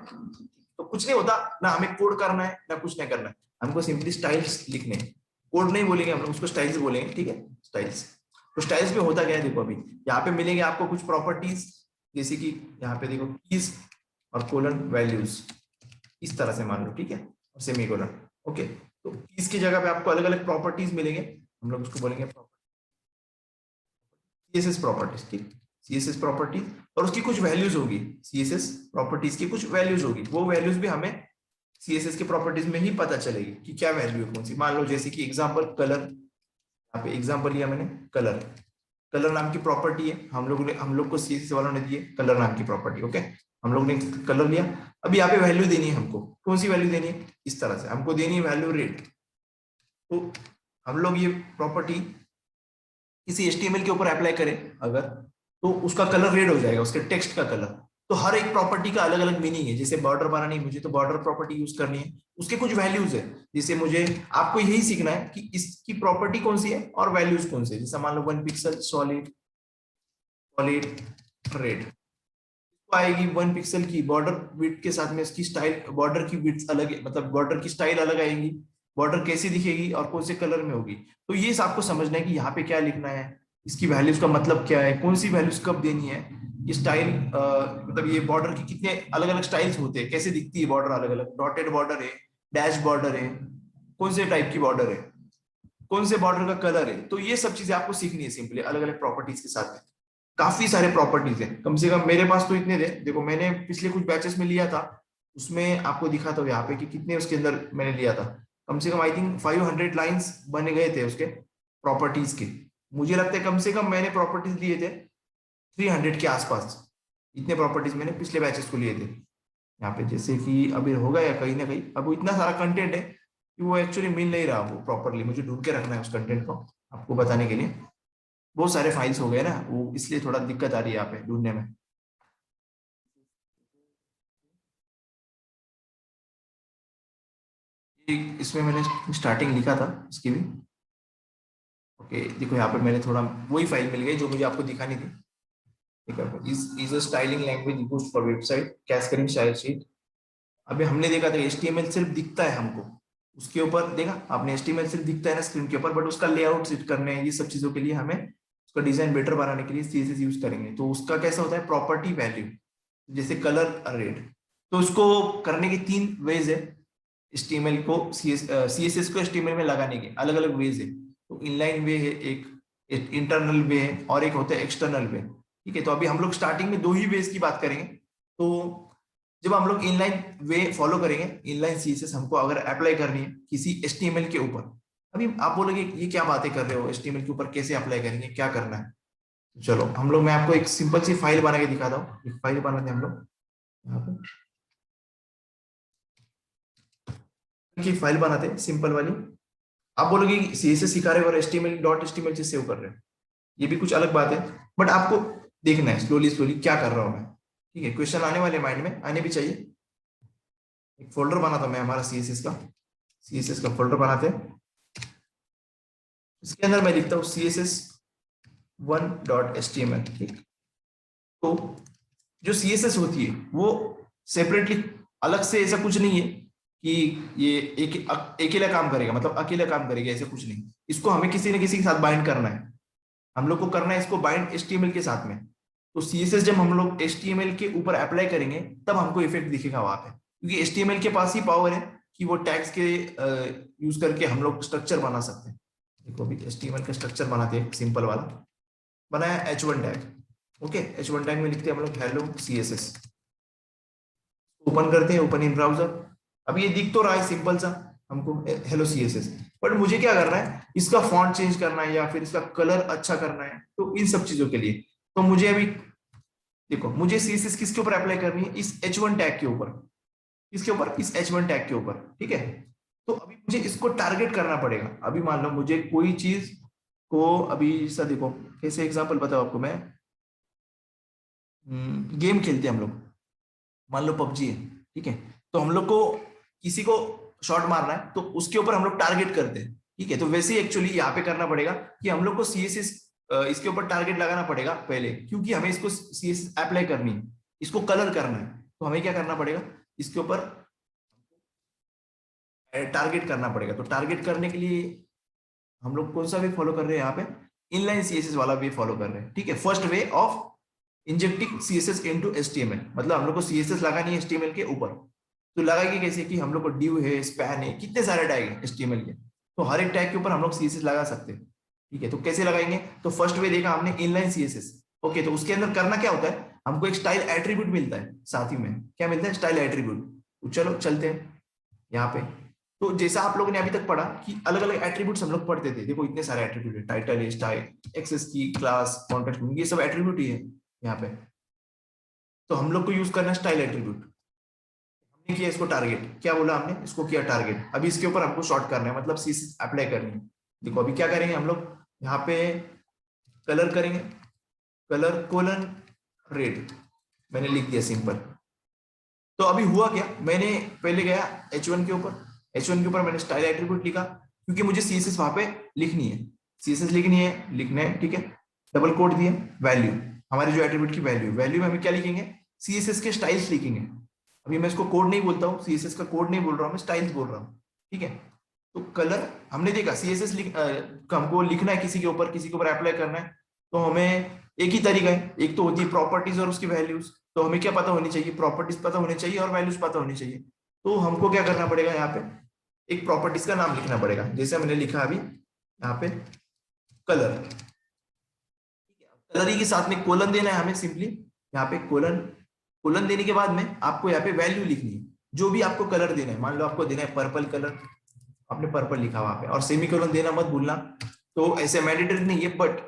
तो कुछ नहीं होता ना, हमें कोड करना है ना कुछ नहीं करना है, हमको सिंपली स्टाइल्स लिखने हैं। कोड नहीं बोलेंगे हम लोग, उसको स्टाइल्स बोलेंगे, ठीक है, स्टाइल्स। तो स्टाइल्स में होता क्या है, देखो अभी यहाँ पे मिलेंगे आपको कुछ प्रॉपर्टीज, जैसे कि यहाँ पे देखो कीज और कोलन वैल्यूज, इस तरह से मान लो, ठीक है, और सेमीकोलन। ओके, तो कीज की जगह पे आपको अलग अलग प्रॉपर्टीज मिलेंगे, हम लोग उसको बोलेंगे सीएसएस प्रॉपर्टीज, ठीक, सीएसएस प्रॉपर्टीज, और उसकी कुछ वैल्यूज होगी, सीएसएस प्रॉपर्टीज की कुछ वैल्यूज होगी, वो वैल्यूज भी हमें सीएसएस के प्रॉपर्टीज में ही पता चलेगी कि क्या वैल्यू है कौन सी। मान लो जैसे कि एग्जांपल कलर, यहाँ पे एग्जांपल लिया मैंने कलर, कलर नाम की प्रॉपर्टी है, हम लोग को सीएसएस वालों ने दी है कलर नाम की प्रॉपर्टी। ओके, हम लोग ने कलर लिया, अब यहाँ पे वैल्यू देनी है हमको, कौन सी वैल्यू देनी है, इस तरह से हमको देनी है वैल्यू रेड। तो हम लोग ये प्रॉपर्टी किसी एचटीएमएल के ऊपर अप्लाई करें अगर, तो उसका कलर रेड हो जाएगा, उसके टेक्स्ट का कलर। तो हर एक प्रॉपर्टी का अलग अलग मीनिंग है, जैसे बॉर्डर बनानी है मुझे, तो बॉर्डर प्रॉपर्टी यूज करनी है, उसके कुछ वैल्यूज है। जैसे मुझे आपको यही सीखना है कि इसकी प्रॉपर्टी कौन सी है और वैल्यूज कौन सी है। जैसे मान लो 1 पिक्सल सॉलिड, सॉलिड रेड आएगी, 1 पिक्सल की बॉर्डर विड्थ के साथ में इसकी स्टाइल, बॉर्डर की विड्थ अलग है, मतलब बॉर्डर की स्टाइल अलग आएगी, बॉर्डर कैसी दिखेगी और कौन से कलर में होगी। तो ये आपको समझना है कि यहाँ पे क्या लिखना है, इसकी वैल्यूज का मतलब क्या है, कौन सी वैल्यूज कब देनी है, ये स्टाइल मतलब ये बॉर्डर की कितने अलग अलग स्टाइल्स होते हैं, कैसे दिखती है बॉर्डर अलग अलग, डॉटेड बॉर्डर है, डैश बॉर्डर है, कौन से टाइप की बॉर्डर है, कौन से बॉर्डर का कलर है। तो ये सब चीजें आपको सीखनी है सिंपली अलग अलग प्रॉपर्टीज के साथ में। काफी सारे प्रॉपर्टीज है, कम से कम मेरे पास तो इतने थे, देखो मैंने पिछले कुछ बैचेस में लिया था, उसमें आपको दिखा था यहाँ पे कि कितने उसके अंदर मैंने लिया था, कम से कम आई थिंक 500 लाइंस बने गए थे उसके प्रॉपर्टीज के। मुझे लगता है कम से कम मैंने प्रॉपर्टीज लिए थे 300 के आसपास, इतने प्रॉपर्टीज मैंने पिछले बैचेस को लिए थे। यहाँ पे जैसे कि अभी होगा या कहीं ना कहीं, अब वो इतना सारा कंटेंट है कि वो एक्चुअली मिल नहीं रहा वो प्रॉपरली, मुझे ढूंढ के रखना है उस कंटेंट को आपको बताने के लिए। बहुत सारे फाइल्स हो गए ना, वो इसलिए थोड़ा दिक्कत आ रही है यहाँ पे ढूंढने में। इसमें मैंने स्टार्टिंग लिखा था इसकी भी। ओके, देखो यहाँ पे मैंने थोड़ा वही फाइल मिल गई जो मुझे आपको दिखानी थी। ठीक है, is a styling language used for website cascading style sheet. अभी हमने देखा था एचटीएमएल सिर्फ दिखता है हमको, उसके ऊपर देखा आपने एचटीएमएल सिर्फ दिखता है ना स्क्रीन के ऊपर, बट उसका लेआउट सेट करने ये सब चीजों के लिए हमें उसका डिजाइन बेटर बनाने के लिए सीएसएस यूज करेंगे। तो उसका कैसा होता है, प्रॉपर्टी वैल्यू, जैसे कलर रेड, तो उसको करने के 3 वेज है। एचटीएमएल को सीएसएस को एचटीएमएल में लगाने के अलग अलग वेज है। तो इनलाइन वे है एक, इंटरनल वे है, और एक होता है एक्सटर्नल वे। ठीक है, तो अभी हम लोग स्टार्टिंग में 2 ही वेज की बात करेंगे। तो जब हम लोग इनलाइन वे फॉलो करेंगे, इनलाइन सीएसएस हमको अगर अप्लाई करनी है किसी एचटीएमएल के ऊपर, अभी आप बोलोगे ये क्या बातें कर रहे हो, एचटीएमएल के ऊपर कैसे अप्लाई करेंगे, क्या करना है। चलो हम लोग, मैं आपको एक सिंपल सी फाइल बना के दिखाता हूँ। एक फाइल बनाते हैं हम लोग यहाँ पे, की फाइल बनाते हैं सिंपल वाली। आप बोलोगे सीएसएस सिखा रहे हो और एचटीएमएल डॉट एचटीएमएल से सेव कर रहे हो, ये भी कुछ अलग बात है, बट आपको देखना है स्लोली स्लोली क्या कर रहा हूं मैं। ठीक है, क्वेश्चन आने वाले माइंड में, आने भी चाहिए। एक फोल्डर बनाता मैं हमारा सीएसएस का फोल्डर बनाते हैं। इसके अंदर मैं लिखता हूँ css1.html। ठीक, तो जो सीएसएस होती है वो सेपरेटली अलग से ऐसा कुछ नहीं है कि ये एक अकेला काम करेगा, मतलब अकेला काम करेगा ऐसा कुछ नहीं। इसको हमें किसी न किसी के साथ बाइंड करना है, हम लोग को करना है इसको बाइंड एचटीएमएल के साथ में। तो सीएसएस जब हम लोग एचटीएमएल के ऊपर अप्लाई करेंगे तब हमको इफेक्ट दिखेगा वहां पे, क्योंकि HTML के पास ही पावर है कि वो टैग्स के यूज करके हम लोग स्ट्रक्चर बना सकते हैं। देखो अभी HTML का स्ट्रक्चर बनाते हैं, सिंपल वाला बनाया h1 tag. Okay, h1 tag में लिखते हैं हम लोग हेलो CSS, ओपन करते हैं, ओपन इन ब्राउजर। अब ये दिख तो रहा है सिंपल सा हमको हेलो CSS, बट मुझे क्या करना है, इसका फॉन्ट चेंज करना है या फिर इसका कलर अच्छा करना है। तो इन सब चीजों के लिए तो मुझे अभी देखो, मुझे CSS किसके ऊपर अप्लाई करनी है, इस h1 टैग के ऊपर। किसके ऊपर, इस h1 टैग के ऊपर, ठीक है। तो अभी मुझे इसको टारगेट करना पड़ेगा। अभी मान लो मुझे कोई चीज को, अभी सर देखो कैसे एग्जांपल बताओ आपको मैं। गेम खेलते हैं हम लोग, मान लो पबजी है, ठीक है। तो हम लोग को किसी को शॉट मारना है तो उसके ऊपर हम लोग टारगेट करते हैं, ठीक है। तो वैसे ही एक्चुअली यहाँ पे करना पड़ेगा कि हम लोग को CSS इसके ऊपर टारगेट लगाना पड़ेगा पहले, क्योंकि हमें इसको CSS अप्लाई करनी है, इसको कलर करना है। तो हमें क्या करना पड़ेगा, इसके ऊपर टारगेट करना पड़ेगा। तो टारगेट करने के लिए हम लोग कौन सा वे फॉलो कर रहे हैं यहाँ पे, इनलाइन CSS वाला वे फॉलो कर रहे हैं, ठीक है। First way of injecting CSS into HTML, मतलब हम लोग को CSS लगानी है HTML के ऊपर। तो लगाएगी कैसे कि हम लोग को div है, स्पैन है, कितने सारे टैग है HTML के, तो हर एक टैग के ऊपर हम लोग CSS लगा सकते हैं, ठीक है। तो कैसे लगाएंगे, तो फर्स्ट वे देखा हमने इनलाइन CSS। ओके, तो उसके अंदर करना क्या होता है, हमको एक स्टाइल एट्रीब्यूट मिलता है, साथ ही में क्या मिलता है, स्टाइल एट्रीब्यूट। तो चलो चलते हैं यहाँ पे। तो जैसा आप लोगों ने अभी तक पढ़ा कि अलग अलग एट्रीब्यूट्स हम लोग पढ़ते थे, देखो इतने सारे एट्रीब्यूट है, टाइटल है, स्टाइल, एक्सेस की, क्लास, कॉन्टेक्स्ट, ये सब एट्रीब्यूट ही है यहाँ पे। तो हम लोग को यूज करना है स्टाइल एट्रीब्यूट। हमने किया इसको टारगेट, क्या बोला हमने, इसको किया टारगेट। अभी इसके ऊपर हमको शॉर्ट करना है, मतलब CSS अप्लाई करनी है। देखो अभी क्या करेंगे हम लोग, यहाँ पे कलर करेंगे, कलर कोलन रेड, मैंने लिख दिया सिंपल। तो अभी हुआ क्या, मैंने पहले गया h1 के ऊपर, h1 के ऊपर मैंने स्टाइल एट्रीब्यूट लिखा, क्योंकि मुझे CSS वहां पे लिखनी है, CSS लिखनी है, लिखना है, ठीक है। डबल कोट दिए, वैल्यू, हमारे जो एट्रीब्यूट की वैल्यू, वैल्यू में हम क्या लिखेंगे, CSS के स्टाइल्स लिखेंगे। अभी मैं इसको कोड नहीं बोलता हूँ, CSS का कोड नहीं बोल रहा हूँ, मैं स्टाइल्स बोल रहा हूँ, ठीक है। तो कलर हमने देखा CSS हमको लिखना है किसी के ऊपर, किसी के ऊपर अप्लाई करना है, तो हमें एक ही तरीका है, एक तो होती है प्रॉपर्टीज और उसकी वैल्यूज। तो हमें क्या पता होनी चाहिए, प्रॉपर्टीज पता होनी चाहिए और वैल्यूज पता होनी चाहिए। तो हमको क्या करना पड़ेगा, यहाँ पे एक प्रॉपर्टीज का नाम लिखना पड़ेगा, जैसे मैंने लिखा अभी यहाँ पे कलर, कलर ही के साथ में कोलन देना है हमें सिंपली, यहाँ पे कोलन। कोलन देने के बाद में आपको यहाँ पे वैल्यू लिखनी है, जो भी आपको कलर देना है। मान लो आपको देना है पर्पल कलर, आपने पर्पल लिखा वहां पे, और सेमीकोलन देना मत भूलना। तो ऐसे मैंडेटरी नहीं है, बट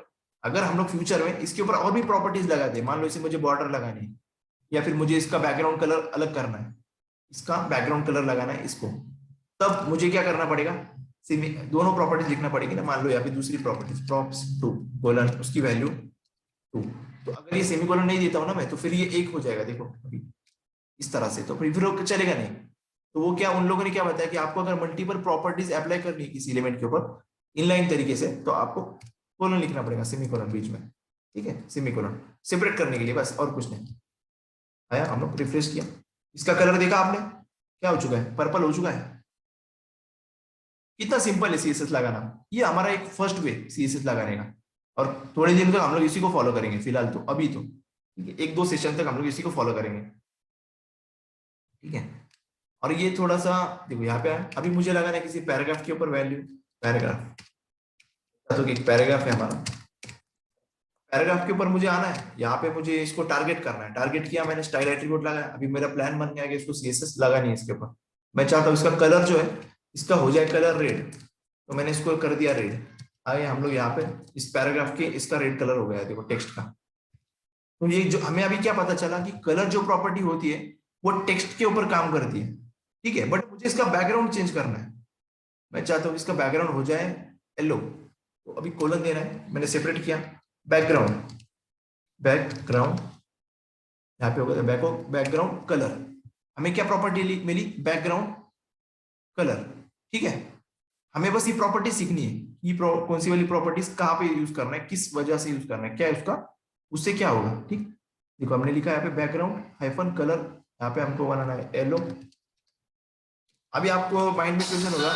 अगर हम लोग फ्यूचर में इसके ऊपर और भी प्रॉपर्टीज लगा दे, मान लो इसे मुझे बॉर्डर लगानी है, या फिर मुझे इसका बैकग्राउंड कलर अलग करना है, इसका बैकग्राउंड कलर लगाना है इसको, तब मुझे क्या करना पड़ेगा, दोनों प्रॉपर्टीज लिखना पड़ेगी ना। मान लो यहाँ पे दूसरी प्रॉपर्टीज प्रॉप्स टू कोलन, उसकी वैल्यू 2। तो अगर ये सेमीकोलन नहीं देता हूं ना मैं, तो फिर ये 1 हो जाएगा, देखो अभी इस तरह से, तो फिर वो चलेगा नहीं। तो वो क्या, उन लोगों ने क्या बताया कि आपको अगर मल्टीपल प्रॉपर्टीज अप्लाई करनी है किसी एलिमेंट के ऊपर इनलाइन तरीके से, तो आपको कोलन लिखना पड़ेगा, सेमीकोलन बीच में, ठीक है। सेमीकोलन सेपरेट करने के लिए, बस और कुछ नहीं। आया, हम लोग रिफ्रेश किया, इसका कलर देखा आपने, क्या हो चुका है, पर्पल हो चुका है। कितना सिंपल है CSS लगाना, ये हमारा एक फर्स्ट वे CSS लगाने का। और थोड़े दिन तक हम लोग इसी को फॉलो करेंगे, फिलहाल तो अभी तो ठीक है, 1-2 सेशन तक हम लोग इसी को फॉलो करेंगे, ठीक है। और ये थोड़ा सा देखो यहाँ पे है, अभी मुझे लगाना है किसी पैराग्राफ के ऊपर वैल्यू, पैराग्राफ, तो एक पैराग्राफ है हमारा, पैराग्राफ के ऊपर मुझे आना है, यहाँ पे मुझे इसको टारगेट करना है। टारगेट किया मैंने, स्टाइल एट्रीब्यूट लगाया, अभी मेरा प्लान बन गया कि इसको CSS लगानी है इसके ऊपर। मैं चाहता हूँ इसका कलर जो है, इसका हो जाए कलर रेड, तो मैंने इसको कर दिया रेड। आगे हम लोग यहाँ पे इस पैराग्राफ के, इसका रेड कलर हो गया देखो टेक्स्ट का। तो ये जो हमें अभी क्या पता चला कि कलर जो प्रॉपर्टी होती है वो टेक्स्ट के ऊपर काम करती है, ठीक है। बट मुझे इसका बैकग्राउंड चेंज करना है, मैं चाहता हूँ इसका बैकग्राउंड हो जाए येलो, तो अभी कोलन देना है, मैंने सेपरेट किया बैकग्राउंड, बैकग्राउंड यहाँ पे हो गया बैकग्राउंड कलर। हमें क्या प्रॉपर्टी मिली, बैकग्राउंड कलर, ठीक है। हमें बस ये प्रॉपर्टी सीखनी है, ये कौन सी वाली प्रॉपर्टीज कहाँ पे यूज करना है, किस वजह से यूज करना है, क्या है उसका, उससे क्या होगा, ठीक। देखो हमने लिखा है यहाँ पे बैकग्राउंड हाइफन कलर, यहाँ पे हमको बनाना है येलो। अभी आपको माइंड में क्वेश्चन होगा,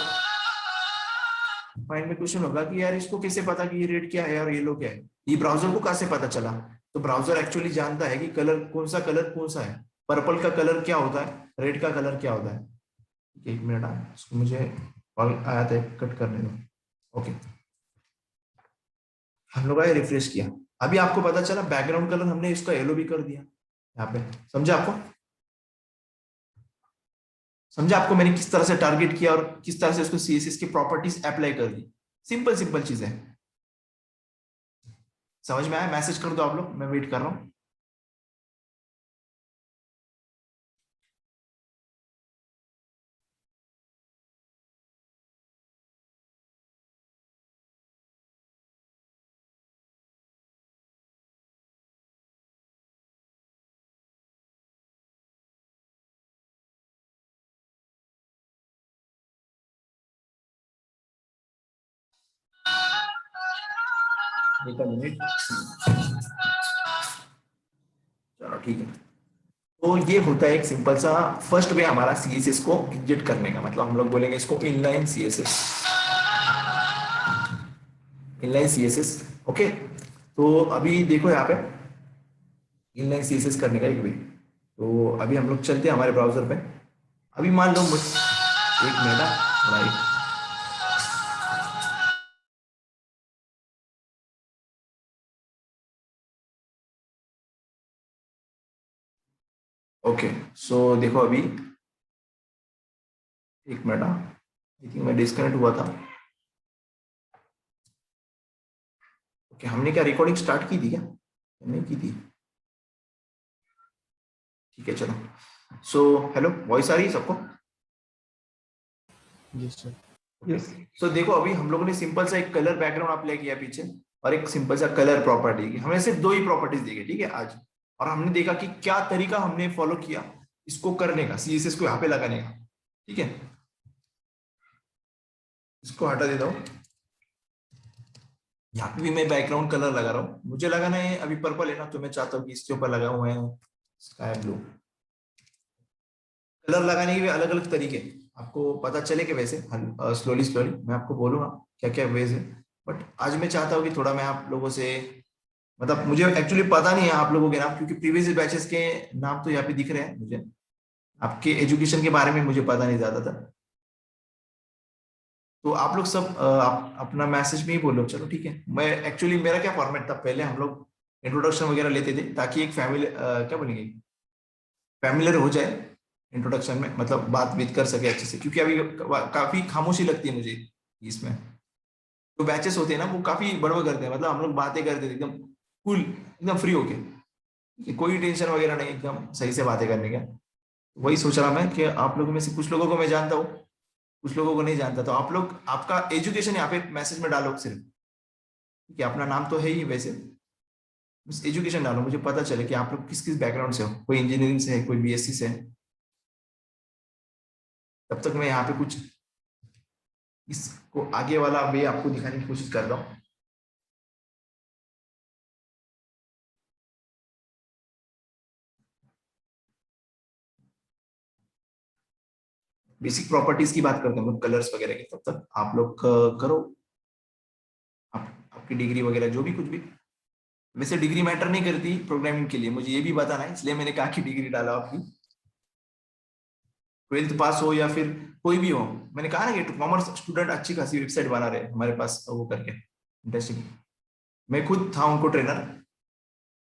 माइंड में क्वेश्चन होगा कि यार इसको कैसे पता कि ये रेड क्या है और येलो क्या है, ये ब्राउजर को कैसे पता चला। तो ब्राउजर एक्चुअली जानता है कि कलर कौन सा है, पर्पल का कलर क्या होता है, रेड का कलर क्या होता है। एक मिनट, इसको मुझे कॉल आया था, कट करने दो। ओके, हम लोग आए रिफ्रेश किया, अभी आपको पता चला बैकग्राउंड कलर हमने इसका येलो भी कर दिया यहाँ पे। समझा आपको, समझा आपको मैंने किस तरह से टारगेट किया और किस तरह से उसको सीएसएस की प्रॉपर्टीज अप्लाई कर दी। सिंपल सिंपल चीजें, समझ में आया? मैसेज कर दो आप लोग, मैं वेट कर रहा हूँ। एक मिनट, चलो ठीक है। तो ये होता है एक सिंपल सा फर्स्ट वे हमारा सीएसएस को इंजेक्ट करने का, मतलब हम लोग बोलेंगे इसको inline CSS, inline CSS. Okay, तो अभी देखो यहाँ पे इनलाइन सीएसएस करने का एक वे। तो अभी हम लोग चलते हैं हमारे ब्राउजर पे। अभी मान लो एक मिनट, राइट, ओके। सो देखो अभी एक मिनट, आई थिंक मैं डिस्कनेक्ट हुआ था। ओके, हमने क्या रिकॉर्डिंग स्टार्ट की थी क्या, नहीं की थी? ठीक है चलो। सो हेलो, वॉइस आ रही है सबको? जी सर। यस। सो देखो अभी हम लोगों ने सिंपल सा एक कलर बैकग्राउंड अप्लाई किया पीछे, और एक सिंपल सा कलर प्रॉपर्टी की, हमने सिर्फ दो ही प्रॉपर्टीज देखी, ठीक है आज। और हमने देखा कि क्या तरीका हमने फॉलो किया इसको करने का, सीएसएस को यहाँ पे लगाने का। ठीक है, इसको हटा देता हूँ। यहाँ पे भी मैं बैकग्राउंड कलर लगा रहा हूँ, मुझे लगाना है अभी पर्पल है ना, तो मैं चाहता हूँ कि इसके ऊपर लगा हुआ है स्काई ब्लू। कलर लगाने के भी अलग अलग तरीके आपको पता चले कि वैसे स्लोली स्लोली मैं आपको बोलूंगा क्या क्या वेज है। बट आज मैं चाहता हूँ कि थोड़ा मैं आप लोगों से, मतलब मुझे एक्चुअली पता नहीं है आप लोगों के नाम, क्योंकि प्रीवियस बैचेस के नाम तो यहाँ पे दिख रहे हैं मुझे, आपके एजुकेशन के बारे में मुझे पता नहीं ज्यादा था। तो आप लोग सब आप अपना मैसेज में ही बोलो, चलो ठीक है। मैं एक्चुअली मेरा क्या फॉर्मेट था, पहले हम लोग इंट्रोडक्शन वगैरह लेते थे ताकि एक फैमिली क्या बोलेंगे, फैमिलियर हो जाए इंट्रोडक्शन में, मतलब बात बीत कर सके अच्छे से, क्योंकि अभी काफी खामोशी लगती है मुझे इसमें। तो बैचेस होते हैं ना वो काफी बड़बड़ करते हैं, मतलब हम लोग बातें करते थे एकदम कूल, एकदम फ्री होके, कि कोई टेंशन वगैरह नहीं, एकदम सही से बातें करने का। वही सोच रहा मैं कि आप लोगों में से कुछ लोगों को मैं जानता हूँ, कुछ लोगों को नहीं जानता, तो आप लोग आपका एजुकेशन यहाँ पे मैसेज में डालो सिर्फ, कि अपना नाम तो है ही वैसे, बस एजुकेशन डालो, मुझे पता चले कि आप लोग किस किस बैकग्राउंड से हो, कोई इंजीनियरिंग से है, कोई बीएससी से है। तब तक मैं यहाँ पे कुछ इसको आगे वाला वे आपको दिखाने की कोशिश कर रहा हूँ। बेसिक प्रॉपर्टीज की बात करते हैं हम लोग, कलर्स वगैरह की, तब तक आप लोग करो आपकी डिग्री वगैरह जो भी कुछ भी। वैसे डिग्री मैटर नहीं करती प्रोग्रामिंग के लिए, मुझे ये भी बताना है, इसलिए मैंने कहा कि डिग्री डाला आपकी, 12th पास हो या फिर कोई भी हो। मैंने कहा ना कि कॉमर्स स्टूडेंट अच्छी खासी वेबसाइट बना रहे हमारे पास वो करके, इंटरेस्टिंग। मैं खुद था उनको ट्रेनर,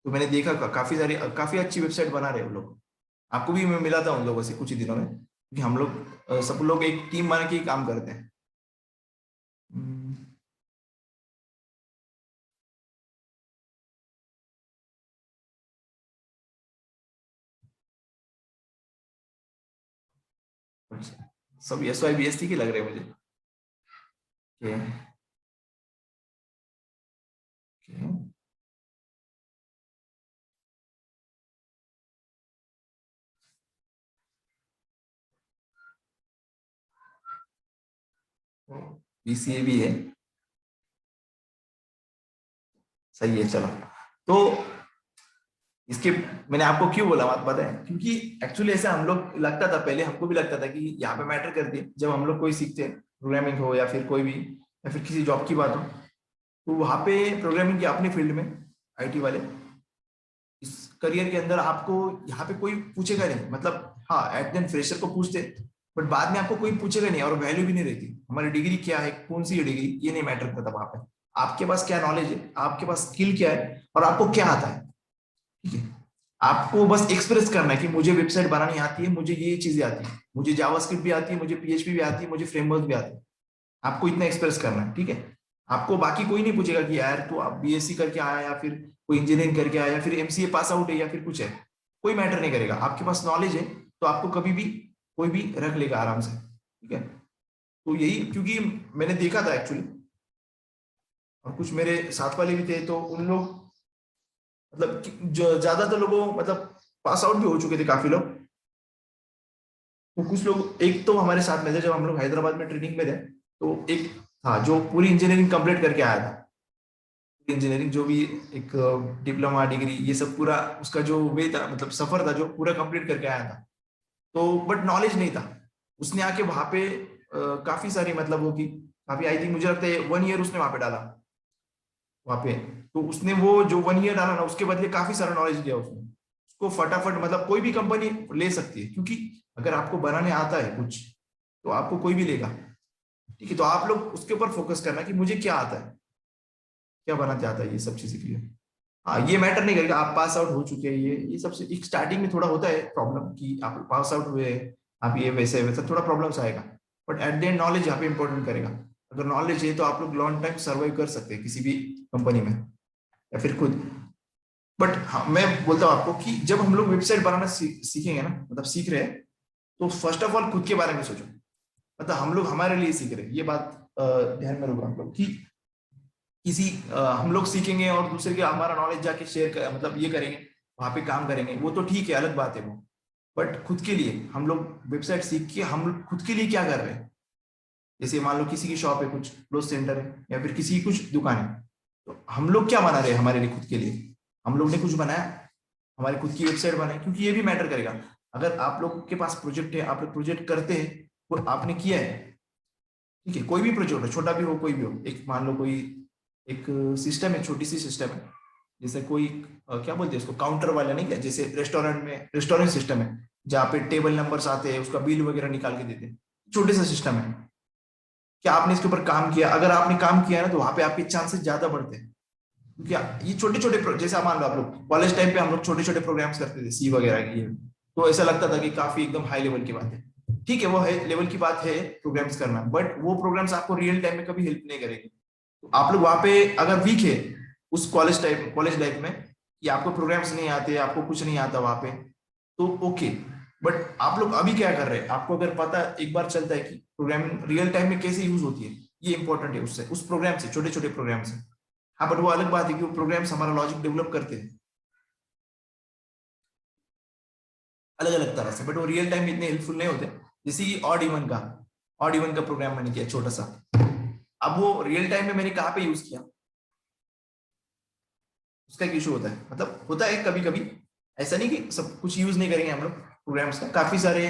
तो मैंने देखा काफी सारी काफी अच्छी वेबसाइट बना रहे हैं वो लोग। आपको भी मैं मिला था उन लोगों से कुछ ही दिनों में, क्योंकि हम लोग सब लोग एक टीम बना के ही काम करते हैं। हम्म, सब S Y B S T के लग रहे हैं मुझे। ओके, ओके, बीसीए भी है, सही है चलो। तो इसके मैंने आपको क्यों बोला बात पता है, क्योंकि एक्चुअली ऐसा हम लोग लगता था पहले, हमको भी लगता था कि यहाँ पे मैटर करती है, जब हम लोग कोई सीखते हैं प्रोग्रामिंग हो या फिर कोई भी, या फिर किसी जॉब की बात हो, तो वहाँ पे प्रोग्रामिंग की अपने फील्ड में आईटी वाले इस करियर के अंदर आपको यहाँ पे कोई पूछेगा नहीं, मतलब हाँ एट देन फ्रेशर को पूछते, बट बाद में आपको कोई पूछेगा नहीं और वैल्यू भी नहीं रहती। हमारी डिग्री क्या है, कौन सी है डिग्री, ये नहीं मैटर करता वहां पे। आपके पास क्या नॉलेज है, आपके पास स्किल क्या है, और आपको क्या आता है, ठीक है। आपको बस एक्सप्रेस करना है कि मुझे वेबसाइट बनानी आती है, मुझे ये चीजें आती है, मुझे जावास्क्रिप्ट भी आती है, मुझे पीएचपी भी आती है, मुझे फ्रेमवर्क भी आती है। आपको इतना एक्सप्रेस करना है, ठीक है। आपको बाकी कोई नहीं पूछेगा कि यार तू आप बीएससी करके आया या फिर कोई इंजीनियरिंग करके आया या फिर एमसीए पास आउट है या फिर कुछ है, कोई मैटर नहीं करेगा। आपके पास नॉलेज है तो आपको कभी भी कोई भी रख लेगा आराम से, ठीक है। तो यही, क्योंकि मैंने देखा था एक्चुअली, और कुछ मेरे साथ वाले भी थे, तो उन लोग मतलब जो ज्यादातर लोगों मतलब पास आउट भी हो चुके थे काफी लोग। तो कुछ लोग, एक तो हमारे साथ में थे जब हम लोग हैदराबाद में ट्रेनिंग में थे, तो एक था जो पूरी इंजीनियरिंग कंप्लीट करके आया था। इंजीनियरिंग जो भी एक डिप्लोमा डिग्री ये सब पूरा उसका जो वे था, मतलब सफर था जो पूरा कंप्लीट करके आया था। तो बट नॉलेज नहीं था। उसने आके वहां पे काफी सारी मतलब वो की, काफी आई थिंक मुझे लगता है 1 ईयर उसने वहां पे डाला वहां पे। तो उसने वो जो 1 ईयर डाला ना, उसके बदले काफी सारा नॉलेज दिया उसने उसको फटाफट, मतलब कोई भी कंपनी ले सकती है, क्योंकि अगर आपको बनाने आता है कुछ तो आपको कोई भी लेगा, ठीक है। तो आप लोग उसके ऊपर फोकस करना कि मुझे क्या आता है, क्या बनाते आता है, ये सब चीजें क्लियर। हाँ, ये मैटर नहीं करेगा आप पास आउट हो चुके हैं, ये सबसे एक स्टार्टिंग में थोड़ा होता है प्रॉब्लम कि आप पास आउट हुए, आप ये वैसे वैसा थोड़ा प्रॉब्लम्स आएगा। But at the end knowledge यहाँ पे इंपॉर्टेंट करेगा। अगर नॉलेज है तो आप लोग लॉन्ग टाइम सर्वाइव कर सकते हैं किसी भी कंपनी में या फिर खुद। बट हाँ, मैं बोलता हूँ आपको कि जब हम लोग वेबसाइट बनाना सीखेंगे ना, मतलब सीख रहे हैं, तो फर्स्ट ऑफ ऑल खुद के बारे में सोचो। मतलब हम लोग हमारे लिए सीख रहे हैं, ये बात ध्यान में रखो आप लोग कि किसी हम लोग सीखेंगे और दूसरे के हमारा नॉलेज जाके शेयर कर, मतलब ये करेंगे, वहां पे काम करेंगे, वो तो ठीक है, अलग बात है वो। बट खुद के लिए हम लोग वेबसाइट सीख के हम लोग खुद के लिए क्या कर रहे हैं। जैसे मान लो किसी की शॉप है, कुछ क्लोथ सेंटर है या फिर किसी की कुछ दुकान है, तो हम लोग क्या बना रहे हैं हमारे लिए खुद के लिए। हम लोग ने कुछ बनाया, हमारी खुद की वेबसाइट बनाई, क्योंकि ये भी मैटर करेगा। अगर आप लोग के पास प्रोजेक्ट है, आप लोग प्रोजेक्ट करते हैं, वो आपने किया है, ठीक है, कोई भी प्रोजेक्ट हो, छोटा भी हो कोई भी हो, एक मान लो कोई एक सिस्टम है, छोटी सी सिस्टम है, जैसे कोई क्या बोलते हैं उसको, काउंटर वाला नहीं क्या, जैसे रेस्टोरेंट में रेस्टोरेंट सिस्टम है जहाँ पे टेबल नंबर्स आते हैं, उसका बिल वगैरह निकाल के देते हैं, छोटे सा सिस्टम है। क्या आपने इसके ऊपर काम किया, अगर आपने काम किया ना तो वहां पे आपके चांसेस ज्यादा बढ़ते हैं। क्योंकि ये छोटे छोटे, जैसे आप मान लो आप लोग कॉलेज टाइम पे हम लोग छोटे छोटे प्रोग्राम्स करते थे, सी वगैरह की, ये तो ऐसा लगता था कि काफी एकदम हाई लेवल की बात है, ठीक है, वो है लेवल की बात है प्रोग्राम्स करना, बट वो प्रोग्राम्स आपको रियल टाइम में कभी हेल्प नहीं करेगी। तो आप लोग वहां पे अगर वीक है उस कॉलेज लाइफ में, कि आपको प्रोग्राम्स नहीं आते, आपको कुछ नहीं आता वहां पे, तो ओके। बट आप लोग अभी क्या कर रहे हैं, आपको अगर पता एक बार चलता है कि प्रोग्रामिंग रियल टाइम में कैसे यूज होती है, ये इंपॉर्टेंट है, उससे उस प्रोग्राम से, छोटे छोटे प्रोग्राम से। हाँ, बट वो अलग बात है कि वो प्रोग्राम्स हमारा लॉजिक डेवलप करते हैं अलग अलग तरह से, बट वो रियल टाइम में इतने हेल्पफुल नहीं होते। जैसे कि ऑड इवन का प्रोग्राम मैंने किया छोटा सा, अब वो रियल टाइम में मैंने कहाँ पे यूज किया, उसका एक इशू होता है, मतलब होता है कभी कभी। ऐसा नहीं कि सब कुछ यूज नहीं करेंगे हम लोग प्रोग्राम्स का, काफी सारे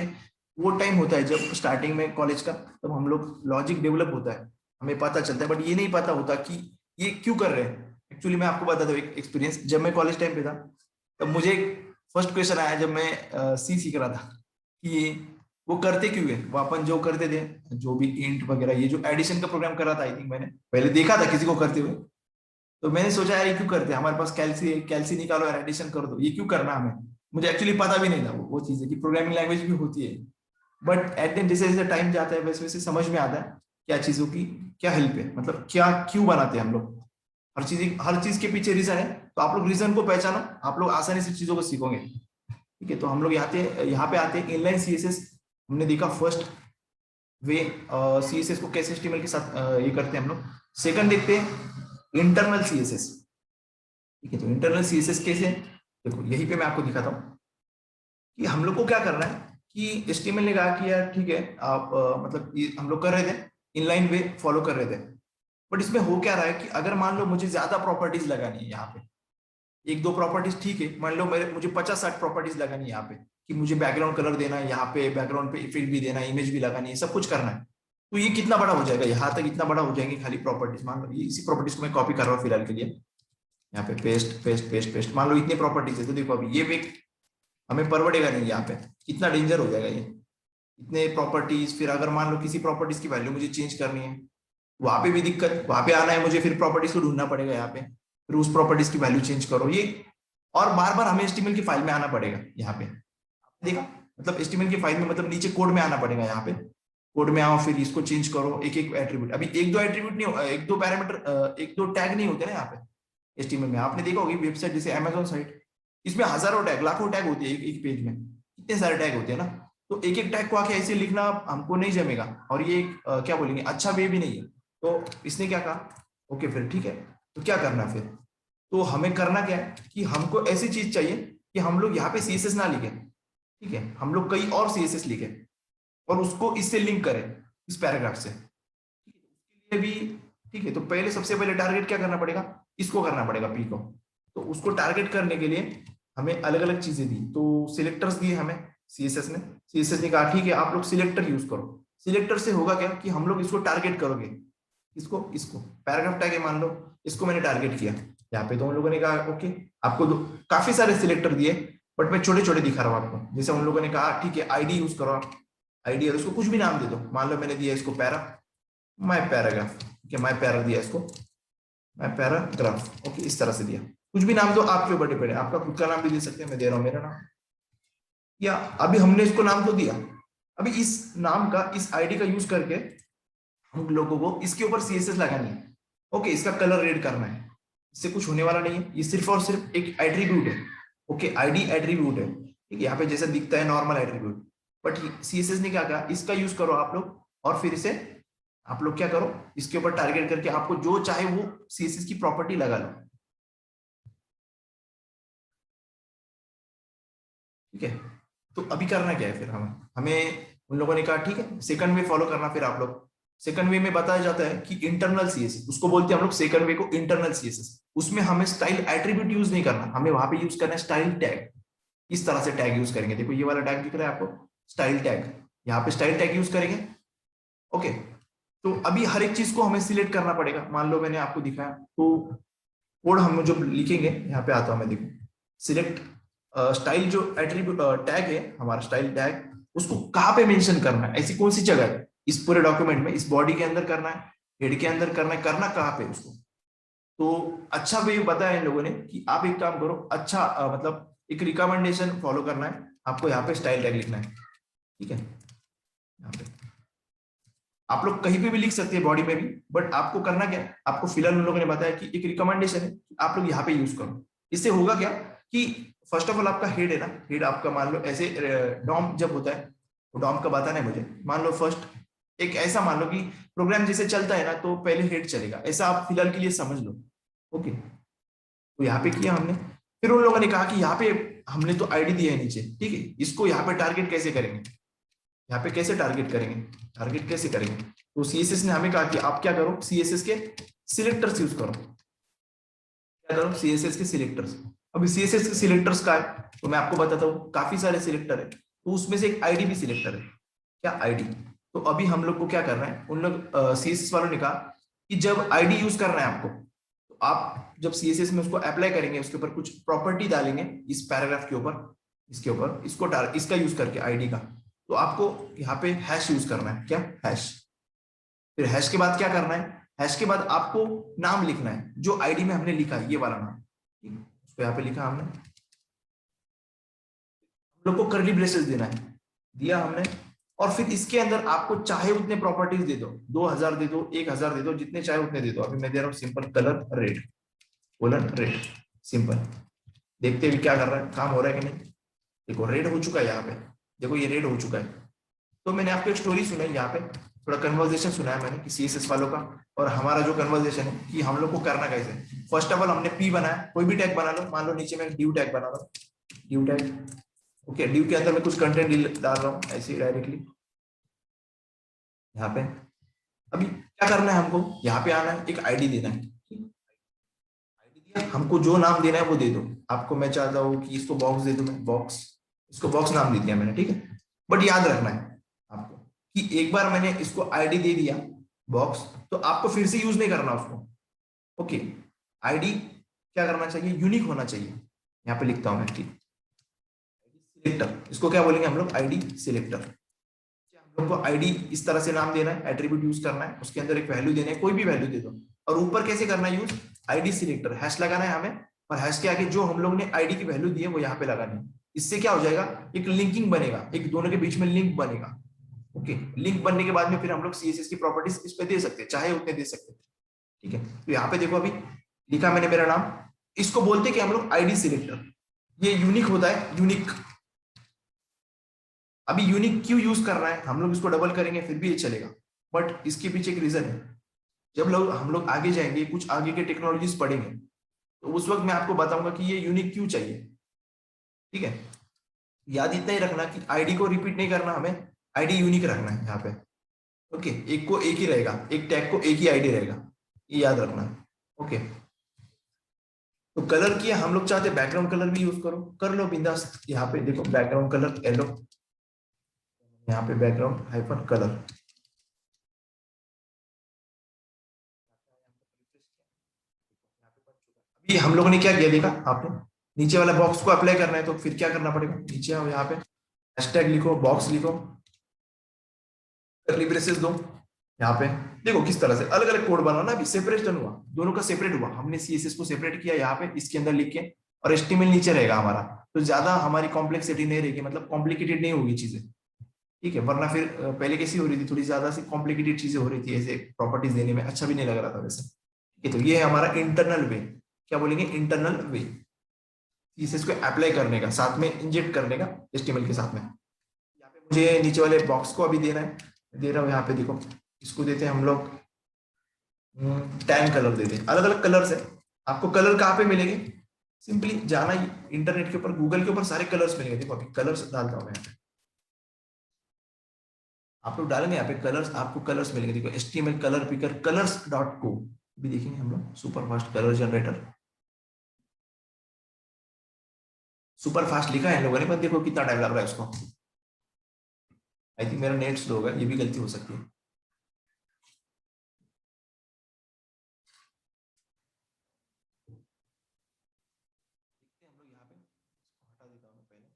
वो टाइम होता है जब स्टार्टिंग में कॉलेज का, तब हम लोग लॉजिक डेवलप होता है, हमें पता चलता है, बट ये नहीं पता होता कि ये क्यों कर रहे हैं। एक्चुअली मैं आपको बताता हूँ एक एक्सपीरियंस, जब मैं कॉलेज टाइम पे था, तब मुझे फर्स्ट क्वेश्चन आया जब मैं सी सीख रहा था, कि वो करते क्यों है, वो अपन जो करते थे, जो भी इंट वगैरह, ये जो एडिशन का प्रोग्राम करा था, आई थिंक मैंने पहले देखा था किसी को करते हुए, तो मैंने सोचा यार ये क्यों करते हैं, हमारे पास कैल्सी कैल्सी निकालो यार, एडिशन कर दो, ये क्यों करना हमें। मुझे एक्चुअली पता भी नहीं था वो चीज है कि प्रोग्रामिंग लैंग्वेज भी होती है। बट एट दिन जैसे जैसे टाइम जाता है वैसे वैसे समझ में आता है क्या चीजों की क्या हेल्प है, मतलब क्या क्यों बनाते हैं हम लोग। हर चीज के पीछे रीजन है, तो आप लोग रीजन को पहचानो, आप लोग आसानी से चीजों को सीखोगे, ठीक है। तो हम लोग यहाँ पे आते हैं इनलाइन सीएसएस। हमने देखा फर्स्ट वे सीएसएस को कैसे HTML के साथ ये करते हैं हम लोग। सेकंड देखते हैं इंटरनल सीएसएस, ठीक है। तो इंटरनल सीएसएस कैसे, देखो यहीं पे मैं आपको दिखाता हूँ कि हम लोग को क्या करना है। कि HTML ने कहा कि यार ठीक है आप मतलब ये हम लोग कर रहे थे, इनलाइन वे फॉलो कर रहे थे, बट इसमें हो क्या रहा है कि अगर मान लो मुझे ज्यादा प्रॉपर्टीज लगानी है यहाँ पे, एक दो प्रॉपर्टीज ठीक है, मान लो मेरे मुझे 50-60 प्रॉपर्टीज लगानी है यहाँ पे, कि मुझे बैकग्राउंड कलर देना है, यहाँ पे बैकग्राउंड पे इफेक्ट भी देना है, इमेज भी लगानी है, सब कुछ करना है, तो ये कितना बड़ा हो जाएगा, यहाँ तक इतना बड़ा हो जाएंगे खाली प्रॉपर्टीज। मान लो ये इसी प्रॉपर्टीज को मैं कॉपी कर रहा हूँ फिलहाल के लिए, यहाँ पे पेस्ट पेस्ट पेस्ट पेस्ट, मान लो इतने प्रॉपर्टीज है, तो देखो अभी ये एक हमें परवड़ेगा नहीं, यहाँ पे कितना डेंजर हो जाएगा ये, इतने प्रॉपर्टीज। फिर अगर मान लो किसी प्रॉपर्टीज की वैल्यू मुझे चेंज करनी है, वहां पे भी दिक्कत, वहां पे आना है मुझे, फिर प्रॉपर्टीज को ढूंढना पड़ेगा यहाँ पे, फिर उस प्रॉपर्टीज की वैल्यू चेंज करो ये, और बार बार हमें एचटीएमएल की फाइल में आना पड़ेगा यहाँ पे, देखा, मतलब एचटीएमएल की फाइल में, मतलब नीचे कोड में आना पड़ेगा, यहाँ पे कोड में आओ, फिर इसको चेंज करो, एक एक एट्रीब्यूट। अभी एक दो एट्रीब्यूट नहीं, एक दो पैरामीटर, एक दो टैग नहीं होते ना यहाँ पे एचटीएमएल में। आपने देखा होगी वेबसाइट जैसे अमेजोन साइट, इसमें हजारों टैग, लाखों टैग होते हैं एक पेज में, कितने सारे टैग होते हैं ना। तो एक एक टैग को आके ऐसे लिखना हमको नहीं जमेगा, और ये क्या बोलेंगे, अच्छा वे भी नहीं है। तो इसने क्या कहा, ओके फिर ठीक है, तो क्या करना फिर, तो हमें करना क्या है कि हमको ऐसी चीज चाहिए कि हम लोग यहाँ पे सीएसएस ना लिखे, ठीक है, हम लोग कई और सीएसएस लिखे और उसको इससे लिंक करें, इस पैराग्राफ से, उसके लिए भी ठीक है। तो पहले सबसे पहले टारगेट क्या करना पड़ेगा, इसको करना पड़ेगा, पी को। तो उसको टारगेट करने के लिए हमें अलग अलग चीजें दी, तो सिलेक्टर्स दिए हमें सीएसएस ने। सीएसएस ने कहा ठीक है आप लोग सिलेक्टर यूज करो। सिलेक्टर से होगा क्या कि हम लोग इसको टारगेट करोगे, इसको पैराग्राफ टैग है मान लो, इसको मैंने टारगेट किया यहाँ पे, तो उन लोगों ने कहा ओके, आपको काफी सारे सिलेक्टर दिए, बट मैं छोटे छोटे दिखा रहा हूँ आपको। जैसे उन लोगों ने कहा ठीक है आईडी यूज करो, आईडी है उसको कुछ भी नाम दे दो, मान लो मैंने दिया इसको माय पैराग्राफ, ठीक है, माय पैरा दिया इसको, माय पैराग्राफ, ओके, इस तरह से दिया, कुछ भी नाम दो, आपके ऊपर डिपेंड है, आपका खुद का नाम भी दे सकते हैं, मैं दे रहा हूँ मेरा नाम, या अभी हमने इसको नाम तो दिया, अभी इस नाम का, इस आईडी का यूज करके हम लोगों को इसके ऊपर सीएसएस लगानी है, ओके, इसका कलर रेड करना है, इससे कुछ होने वाला नहीं है, ये सिर्फ और सिर्फ एक एट्रीब्यूट है, ओके, आईडी एट्रीब्यूट है, ठीक है, यहाँ पे जैसा दिखता है नॉर्मल एट्रीब्यूट, बट सीएसएस ने क्या कहा, इसका यूज करो आप लोग, और फिर इसे आप लोग क्या करो, इसके ऊपर टारगेट करके आपको जो चाहे वो सीएसएस की प्रॉपर्टी लगा लो, ठीक है। तो अभी करना क्या है फिर, हमें उन लोगों ने कहा ठीक है सेकंड वे फॉलो करना, फिर आप लोग सेकंड वे में बताया जाता है कि इंटरनल सीएसएस, उसको बोलते हैं हम लोग सेकंड वे को इंटरनल सीएसएस, उसमें हमें स्टाइल एट्रीब्यूट यूज नहीं करना, हमें वहां पे यूज करना है स्टाइल टैग, इस तरह से टैग यूज करेंगे, देखो ये वाला टैग दिख रहा है आपको, स्टाइल टैग, यहाँ पे स्टाइल टैग यूज करेंगे, ओके। तो अभी हर एक चीज को हमें सिलेक्ट करना पड़ेगा, मान लो मैंने आपको दिखाया, तो कोड हम जो लिखेंगे, यहाँ पे आता हूं मैं, देखो सिलेक्ट स्टाइल जो एट्रीब्यूट टैग है हमारा, स्टाइल टैग, उसको कहाँ पे मेंशन करना है, ऐसी कौन सी जगह है इस पूरे डॉक्यूमेंट में, इस बॉडी के अंदर करना है, हेड के अंदर करना है, करना कहाँ पे उसको। तो अच्छा वे बताया इन लोगों ने कि आप एक काम करो, अच्छा मतलब एक रिकमेंडेशन फॉलो करना है आपको, यहाँ पे स्टाइल टैग लिखना है, ठीक है, यहाँ पे आप लोग कहीं पे भी लिख सकते हैं बॉडी में भी, बट आपको करना क्या है, आपको फिलहाल उन लोगों ने बताया कि एक रिकमेंडेशन है आप लोग यहाँ पे यूज करो। इससे होगा क्या कि फर्स्ट ऑफ ऑल आपका हेड है ना, हेड आपका मान लो ऐसे डॉम जब होता है, वो डॉम का बताना है मुझे, मान लो फर्स्ट एक ऐसा मान लो कि प्रोग्राम जैसे चलता है ना, तो पहले हेड चलेगा, ऐसा आप फिलहाल के लिए समझ लो, ओके। तो यहाँ पे किया हमने, फिर उन लोगों ने कहा कि यहाँ पे हमने तो आईडी दिया है नीचे, ठीक है, इसको यहाँ पे टारगेट कैसे करेंगे, यहाँ पे कैसे टारगेट करेंगे, टारगेट कैसे करेंगे, तो सीएसएस ने हमें कहा कि आप क्या करो, सीएसएस के सिलेक्टर्स यूज करो, क्या करो, सीएसएस के सिलेक्टर्स। अभी सीएसएस के सिलेक्टर्स का है, तो मैं आपको बताता हूँ, काफी सारे सिलेक्टर है, तो उसमें से एक आईडी भी सिलेक्टर है, क्या आईडी। तो अभी हम लोग को क्या करना है, उन लोग सीएसएस वालों ने कहा कि जब आईडी यूज करना है आपको, तो आप जब सीएसएस में उसको अप्लाई करेंगे, उसके ऊपर कुछ प्रॉपर्टी डालेंगे इस पैराग्राफ के ऊपर, इसके ऊपर इसका यूज करके आईडी का, तो आपको यहाँ पे हैश यूज करना है, क्या हैश। फिर हैश के बाद क्या करना है, हैश के बाद आपको नाम लिखना है जो आईडी में हमने लिखा है, ये वाला नाम, ठीक है, उसको यहाँ पे लिखा हमने, हम लोग को करली ब्रेसेस देना है, दिया हमने, और फिर इसके अंदर आपको चाहे उतने प्रॉपर्टीज दे दो, 2000 दे दो, 1000 दे दो, जितने चाहे उतने दे दो। अभी मैं दे रहा हूँ simple colour red, colon red, simple, देखते भी क्या कर रहा है, काम हो रहा है कि नहीं। देखो रेड हो चुका है यहाँ पे, देखो ये रेड हो चुका है। तो मैंने आपको एक स्टोरी सुनाई, यहाँ पे थोड़ा कन्वर्सेशन सुना है मैंने कि सीएसएस वालों का और हमारा जो कन्वर्सेशन है कि हम लोग को करना कैसे। फर्स्ट ऑफ ऑल हमने पी बनाया, कोई भी टैग बना लो, मान लो नीचे मैं ड्यू टैग बना लो, ड्यू टैग, ओके, ड्यू के अंदर मैं कुछ कंटेंट डाल रहा हूँ ऐसे डायरेक्टली यहाँ पे। अभी क्या करना है हमको, यहाँ पे आना है, एक आईडी देना है, आईडी दिया, हमको जो नाम देना है वो दे दो। आपको मैं चाहता हूँ कि इसको बॉक्स दे दो, मैं बॉक्स, इसको बॉक्स नाम दे दिया मैंने, ठीक है। बट याद रखना है आपको कि एक बार मैंने इसको आईडी दे दिया, बॉक्स, तो आपको फिर से यूज नहीं करना उसको, ओके। आईडी क्या करना चाहिए, यूनिक होना चाहिए। यहाँ पे लिखता हूँ मैं, ठीक, सिलेक्टर, इसको क्या बोलेंगे हम लोग, आईडी सिलेक्टर। हम लोग को आईडी इस तरह से नाम देना है, एट्रीब्यूट यूज करना है, उसके अंदर एक वैल्यू देना है, कोई भी वैल्यू दे दो, और ऊपर कैसे करना है यूज, आईडी सिलेक्टर, हैश लगाना है हमें, और हैश के आगे जो हम लोग ने आईडी की वैल्यू दी है वो यहाँ पे लगानी है। इससे क्या हो जाएगा, एक लिंकिंग बनेगा, एक दोनों के बीच में लिंक बनेगा। ओके, लिंक बनने के बाद में फिर हम लोग सीएसएस की प्रॉपर्टीज इस पे दे सकते हैं, चाहे उतने दे सकते हैं। ठीक है, तो यहाँ पे देखो अभी लिखा मैंने मेरा नाम, इसको बोलते हैं कि हम लोग आईडी सिलेक्टर, ये यूनिक होता है, यूनिक। अभी यूनिक क्यों यूज कर रहा है, हम लोग इसको डबल करेंगे फिर भी ये चलेगा, बट इसके पीछे एक रीजन है। जब लोग हम लोग आगे जाएंगे, कुछ आगे के टेक्नोलॉजीज पढ़ेंगे, तो उस वक्त मैं आपको बताऊंगा कि ये यूनिक क्यों चाहिए। ठीक है, याद इतना ही रखना कि आईडी को रिपीट नहीं करना, हमें आईडी यूनिक रखना है यहाँ पे। ओके, एक को एक ही रहेगा, एक टैग को एक ही आईडी रहेगा, ये याद रखना है। ओके, तो कलर किया, हम लोग चाहते बैकग्राउंड कलर भी यूज करो, कर लो बिंदास। यहाँ पे देखो बैकग्राउंड कलर येलो, यहाँ पे बैकग्राउंड हाइफन कलर। अभी हम लोगों ने क्या किया देखा आपने, नीचे वाला बॉक्स को अप्लाई करना है, तो फिर क्या करना पड़ेगा, नीचे आओ, यहाँ पे हैशटैग लिखो, बॉक्स लिखो, कर्ली ब्रेसेस दो। यहाँ पे देखो किस तरह से अलग अलग कोड बना ना, अभी सेपरेशन हुआ, दोनों का सेपरेट हुआ, हमने सीएसएस को सेपरेट किया यहाँ पे इसके अंदर लिख के, और एचटीएमएल नीचे रहेगा हमारा, तो ज्यादा हमारी कॉम्प्लेक्सिटी नहीं रहेगी, मतलब कॉम्प्लिकेटेड नहीं होगी चीजें। ठीक है, वरना फिर पहले कैसी हो रही थी, थोड़ी ज्यादा सी कॉम्प्लिकेटेड चीजें हो रही थी, ऐसे प्रॉपर्टीज देने में अच्छा भी नहीं लग रहा था वैसे। ठीक है, तो ये है हमारा इंटरनल वे, क्या बोलेंगे, इंटरनल वे, सीएसएस को अप्लाई करने का, साथ में इंजेक्ट करने का एचटीएमएल के साथ में। यहाँ पे मुझे नीचे वाले बॉक्स को अभी देना है, दे रहा हूँ यहाँ पे देखो, इसको देते हैं हम लोग टैन कलर देते हैं, अलग अलग कलर्स है। आपको कलर कहाँ पे मिलेंगे, सिंपली जाना ही इंटरनेट के ऊपर, गूगल के ऊपर सारे कलर्स मिलेंगे। देखो अभी कलर्स डालता हूँ मैं यहाँ पे, आप लोग डालेंगे यहाँ पे कलर्स, आपको कलर्स मिलेंगे। देखो HTML कलर पिकर colors.co भी देखेंगे हम लोग, super fast colour generator, super fast लिखा है इन लोगों ने, पर देखो कितना टाइम लग रहा है उसको। आई थिंक मेरा नेट स्लो होगा, ये भी गलती हो सकती है। हम लोग यहाँ पे हटा देता हूँ पहले,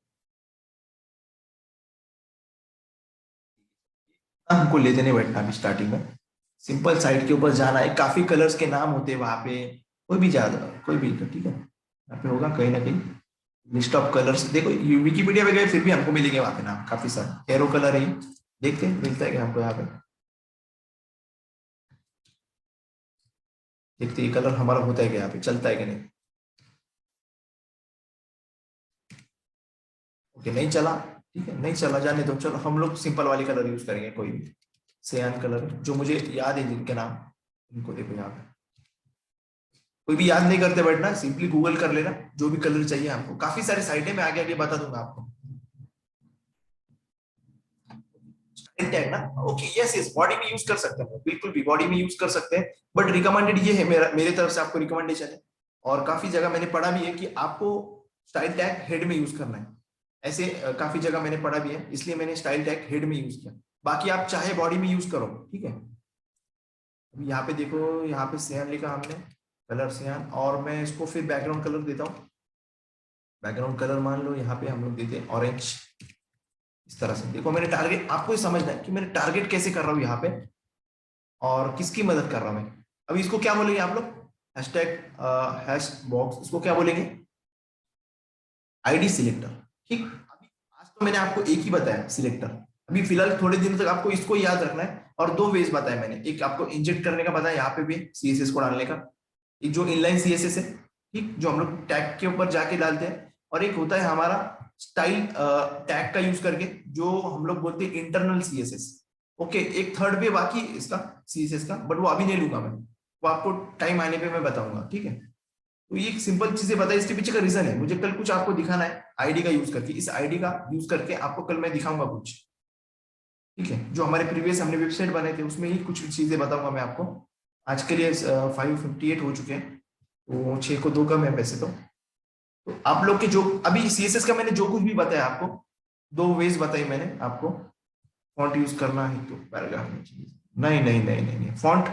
हमको लेते नहीं बैठना अभी स्टार्टिंग में, सिंपल साइट के ऊपर जाना है, काफी कलर्स के नाम होते हैं वहां पे, कोई भी ज्यादा कोई भी, तो ठीक है यहाँ पे होगा कहीं ना कहीं लिस्ट ऑफ कलर्स। देखो विकीपीडिया पे गए फिर भी हमको मिलेंगे वहां पे नाम काफी सारे, एरो कलर है ये, देखते हैं मिलता है क्या हमको यहाँ पे, देखते ये कलर हमारा होता है क्या यहाँ पे, चलता है कि नहीं। ओके, नहीं चला, ठीक है नहीं चला, जाने दो, चलो हम लोग सिंपल वाली कलर यूज करेंगे, कोई भी सियान कलर जो मुझे याद है जिनके नाम, इनको देखो यहाँ पे, कोई भी याद नहीं करते बैठना, सिंपली गूगल कर लेना जो भी कलर चाहिए हमको, काफी सारी साइटें मैं आगे आगे बता दूंगा आपको। टैग ना, ओके यस यस, बॉडी में यूज कर सकते हैं, बिल्कुल भी बॉडी में यूज कर सकते हैं, बट रिकमेंडेड ये है, मेरे तरफ से आपको रिकमेंडेशन है, और काफी जगह मैंने पढ़ा भी है कि आपको स्टाइल टैग हेड में यूज करना है, ऐसे काफी जगह मैंने पढ़ा भी है, इसलिए मैंने स्टाइल टैग हेड में यूज किया, बाकी आप चाहे बॉडी में यूज करो। ठीक है, अभी यहाँ पे देखो, यहाँ पे सियान लिखा हमने, कलर सियान, और मैं इसको फिर बैकग्राउंड कलर देता हूँ, बैकग्राउंड कलर मान लो यहाँ पे हम लोग देते हैं ऑरेंज, इस तरह से। देखो मैंने टारगेट, आपको ये समझना है कि मैंने टारगेट कैसे कर रहा हूँ यहाँ पे, और किसकी मदद कर रहा हूँ मैं। अभी इसको क्या बोलेंगे आप लोग, हैशटैग हैश बॉक्स, इसको क्या बोलेंगे, आईडी सिलेक्टर। ठीक, अभी आज तो मैंने आपको एक ही बताया सिलेक्टर, अभी फिलहाल थोड़े दिनों तक आपको इसको याद रखना है, और दो वेज बताया मैंने, एक आपको इंजेक्ट करने का बताया यहाँ पे भी सीएसएस को डालने का, एक जो इनलाइन सीएसएस है, ठीक, जो हम लोग टैग के ऊपर जाके डालते हैं, और एक होता है हमारा स्टाइल टैग का यूज करके, जो हम लोग बोलते हैं इंटरनल सीएसएस। ओके, एक थर्ड वे बाकी इसका सीएसएस का, बट वो अभी नहीं लूंगा मैं, वो आपको टाइम आने पे मैं बताऊंगा। ठीक है, तो ये सिंपल चीजें बताई, इसके पीछे का रीजन है, मुझे कल कुछ आपको दिखाना है आईडी का यूज करके, इस आईडी का यूज करके आपको कल मैं दिखाऊंगा कुछ। ठीक है, जो हमारे प्रीवियस हमने वेबसाइट बनाए थे उसमें ही कुछ चीजें बताऊंगा मैं आपको। आज के लिए 5:58 हो चुके हैं, तो 6 को 2 कम है वैसे तो आप लोग के जो अभी सीएसएस का मैंने जो कुछ भी बताया आपको, दो वेज बताई मैंने आपको, फॉन्ट यूज करना है तो पैराग्राफ में चाहिए, नहीं नहीं नहीं नहीं, नहीं। फॉन्ट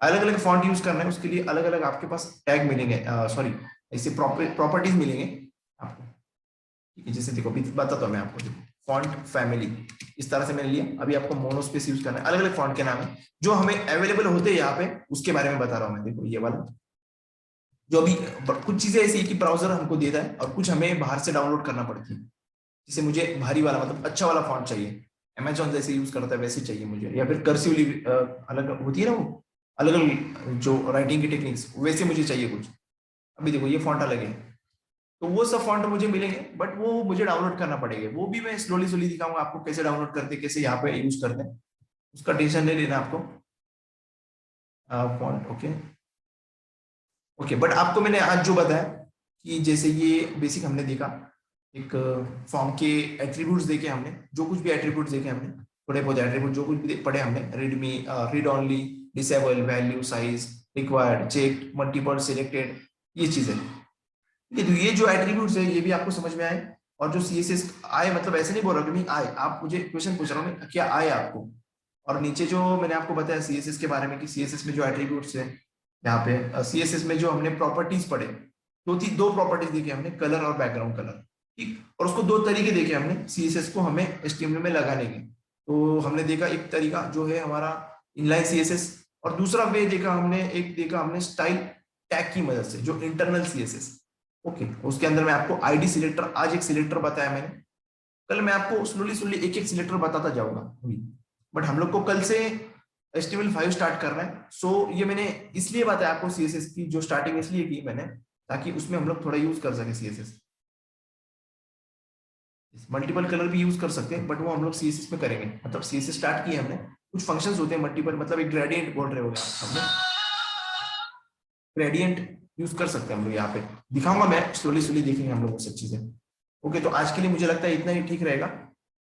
अलग अलग फॉन्ट यूज करना है, उसके लिए अलग अलग आपके पास टैग मिलेंगे, सॉरी ऐसे प्रॉपर्टीज मिलेंगे आपको, ठीक है। जैसे देखो अभी बताता हूँ मैं आपको, देखो फॉन्ट फैमिली इस तरह से मैंने लिया। अभी आपको मोनोस्पेस यूज करना है, अलग अलग फॉन्ट के नाम है जो हमें अवेलेबल होते हैं यहाँ पे, उसके बारे में बता रहा हूँ मैं। देखो ये वाला जो अभी कुछ चीजें ऐसी है कि ब्राउजर हमको देता है और कुछ हमें बाहर से डाउनलोड करना पड़ती है। जैसे मुझे भारी वाला मतलब अच्छा वाला फॉन्ट चाहिए, अमेजोन जैसे यूज करता है वैसे चाहिए मुझे, या फिर कर्सिवली अलग होती है ना वो, अलग अलग जो राइटिंग की टेक्निक्स वैसे मुझे चाहिए कुछ। अभी देखो ये फॉन्ट अलग है, तो वो सब फॉन्ट मुझे मिलेंगे, बट वो मुझे डाउनलोड करना पड़ेगा। वो भी मैं स्लोली स्लोली दिखाऊंगा आपको कैसे डाउनलोड करते हैं, कैसे यहाँ पे यूज करते हैं, उसका टेंशन नहीं लेना आपको। फॉन्ट ओके ओके, बट आपको मैंने आज जो बताया कि जैसे ये बेसिक हमने देखा, एक फॉर्म के एट्रीब्यूट्स देखे हमने, जो कुछ भी एट्रीब्यूट्स देखे हमने, थोड़े बहुत एट्रीब्यूट जो कुछ भी पढ़े हमने, readme, read only, disable, value, size, required, check, multiple, selected, ये चीजें, ठीक है। तो ये जो एट्रीब्यूट्स है ये भी आपको समझ में आए, और जो सीएसएस आए, मतलब ऐसे नहीं बोल रहा कि नहीं आए, आप मुझे क्वेश्चन पूछ रहा हूँ क्या आए आपको। और नीचे जो मैंने आपको बताया सीएसएस के बारे में कि सीएसएस में जो एट्रीब्यूट्स है, यहाँ पे सीएसएस में जो हमने प्रॉपर्टीज पढ़े, दो प्रॉपर्टीज देखे हमने, कलर और बैकग्राउंड कलर, ठीक। और उसको दो तरीके देखे हमने सीएसएस को हमें एचटीएमएल में लगाने के। तो हमने देखा एक तरीका जो है हमारा इनलाइन सीएसएस, और दूसरा वे देखा हमने, एक देखा हमने स्टाइल टैग की मदद से जो इंटरनल सीएसएस, ओके। उसके अंदर मैं आपको आईडी सिलेक्टर, आज एक सिलेक्टर बताया मैंने, कल मैं आपको स्लोली स्लोली एक एक सिलेक्टर बताता जाऊंगा अभी। बट हम लोग को कल से HTML5 स्टार्ट करना है, सो ये मैंने इसलिए बताया आपको सीएसएस की जो स्टार्टिंग इसलिए की मैंने, ताकि उसमें हम लोग थोड़ा यूज कर सके सीएसएस। मल्टीपल कलर भी यूज कर सकते हैं, बट वो हम लोग सीएसएस में करेंगे। मतलब सीएसएस स्टार्ट किए हमने, कुछ फंक्शंस होते हैं मल्टीपल, मतलब एक ग्रेडियंट बोल रहे होगे हमने, ग्रेडियंट यूज कर सकते हैं हम लोग यहाँ पे, दिखाऊंगा मैं, स्लोली स्लोली देखेंगे हम लोग वो सब चीजें। ओके, तो आज के लिए मुझे लगता है इतना ही ठीक रहेगा।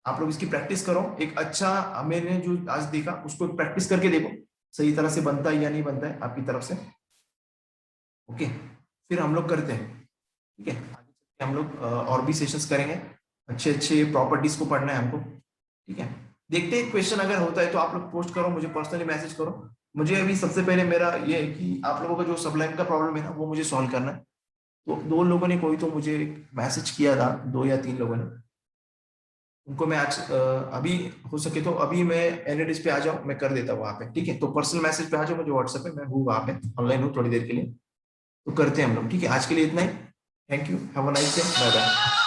आप लोग इसकी प्रैक्टिस करो, एक अच्छा मैंने जो आज देखा उसको प्रैक्टिस करके देखो सही तरह से बनता है या नहीं बनता है आपकी तरफ से। ओके, फिर हम लोग करते हैं, ठीक है। आगे हम लोग और भी सेशंस करेंगे, अच्छे अच्छे प्रॉपर्टीज को पढ़ना है हमको, ठीक है। देखते हैं क्वेश्चन अगर होता है तो आप लोग पोस्ट करो, मुझे पर्सनली मैसेज करो। मुझे अभी सबसे पहले मेरा ये है कि आप लोगों का जो सबलाइन का प्रॉब्लम है ना वो मुझे सॉल्व करना है। तो दो लोगों ने कोई तो मुझे मैसेज किया था, 2 या 3 लोगों ने, उनको मैं आज अभी हो सके तो अभी मैं एनएडिस पे आ जाऊं, मैं कर देता हूँ वहां पे, ठीक है। तो पर्सनल मैसेज पे आ जाओ मुझे व्हाट्सएप पे, मैं हूँ वहां पे, ऑनलाइन हूँ थोड़ी देर के लिए। तो करते हैं हम लोग, ठीक है। आज के लिए इतना ही, thank you, have a nice day, bye bye.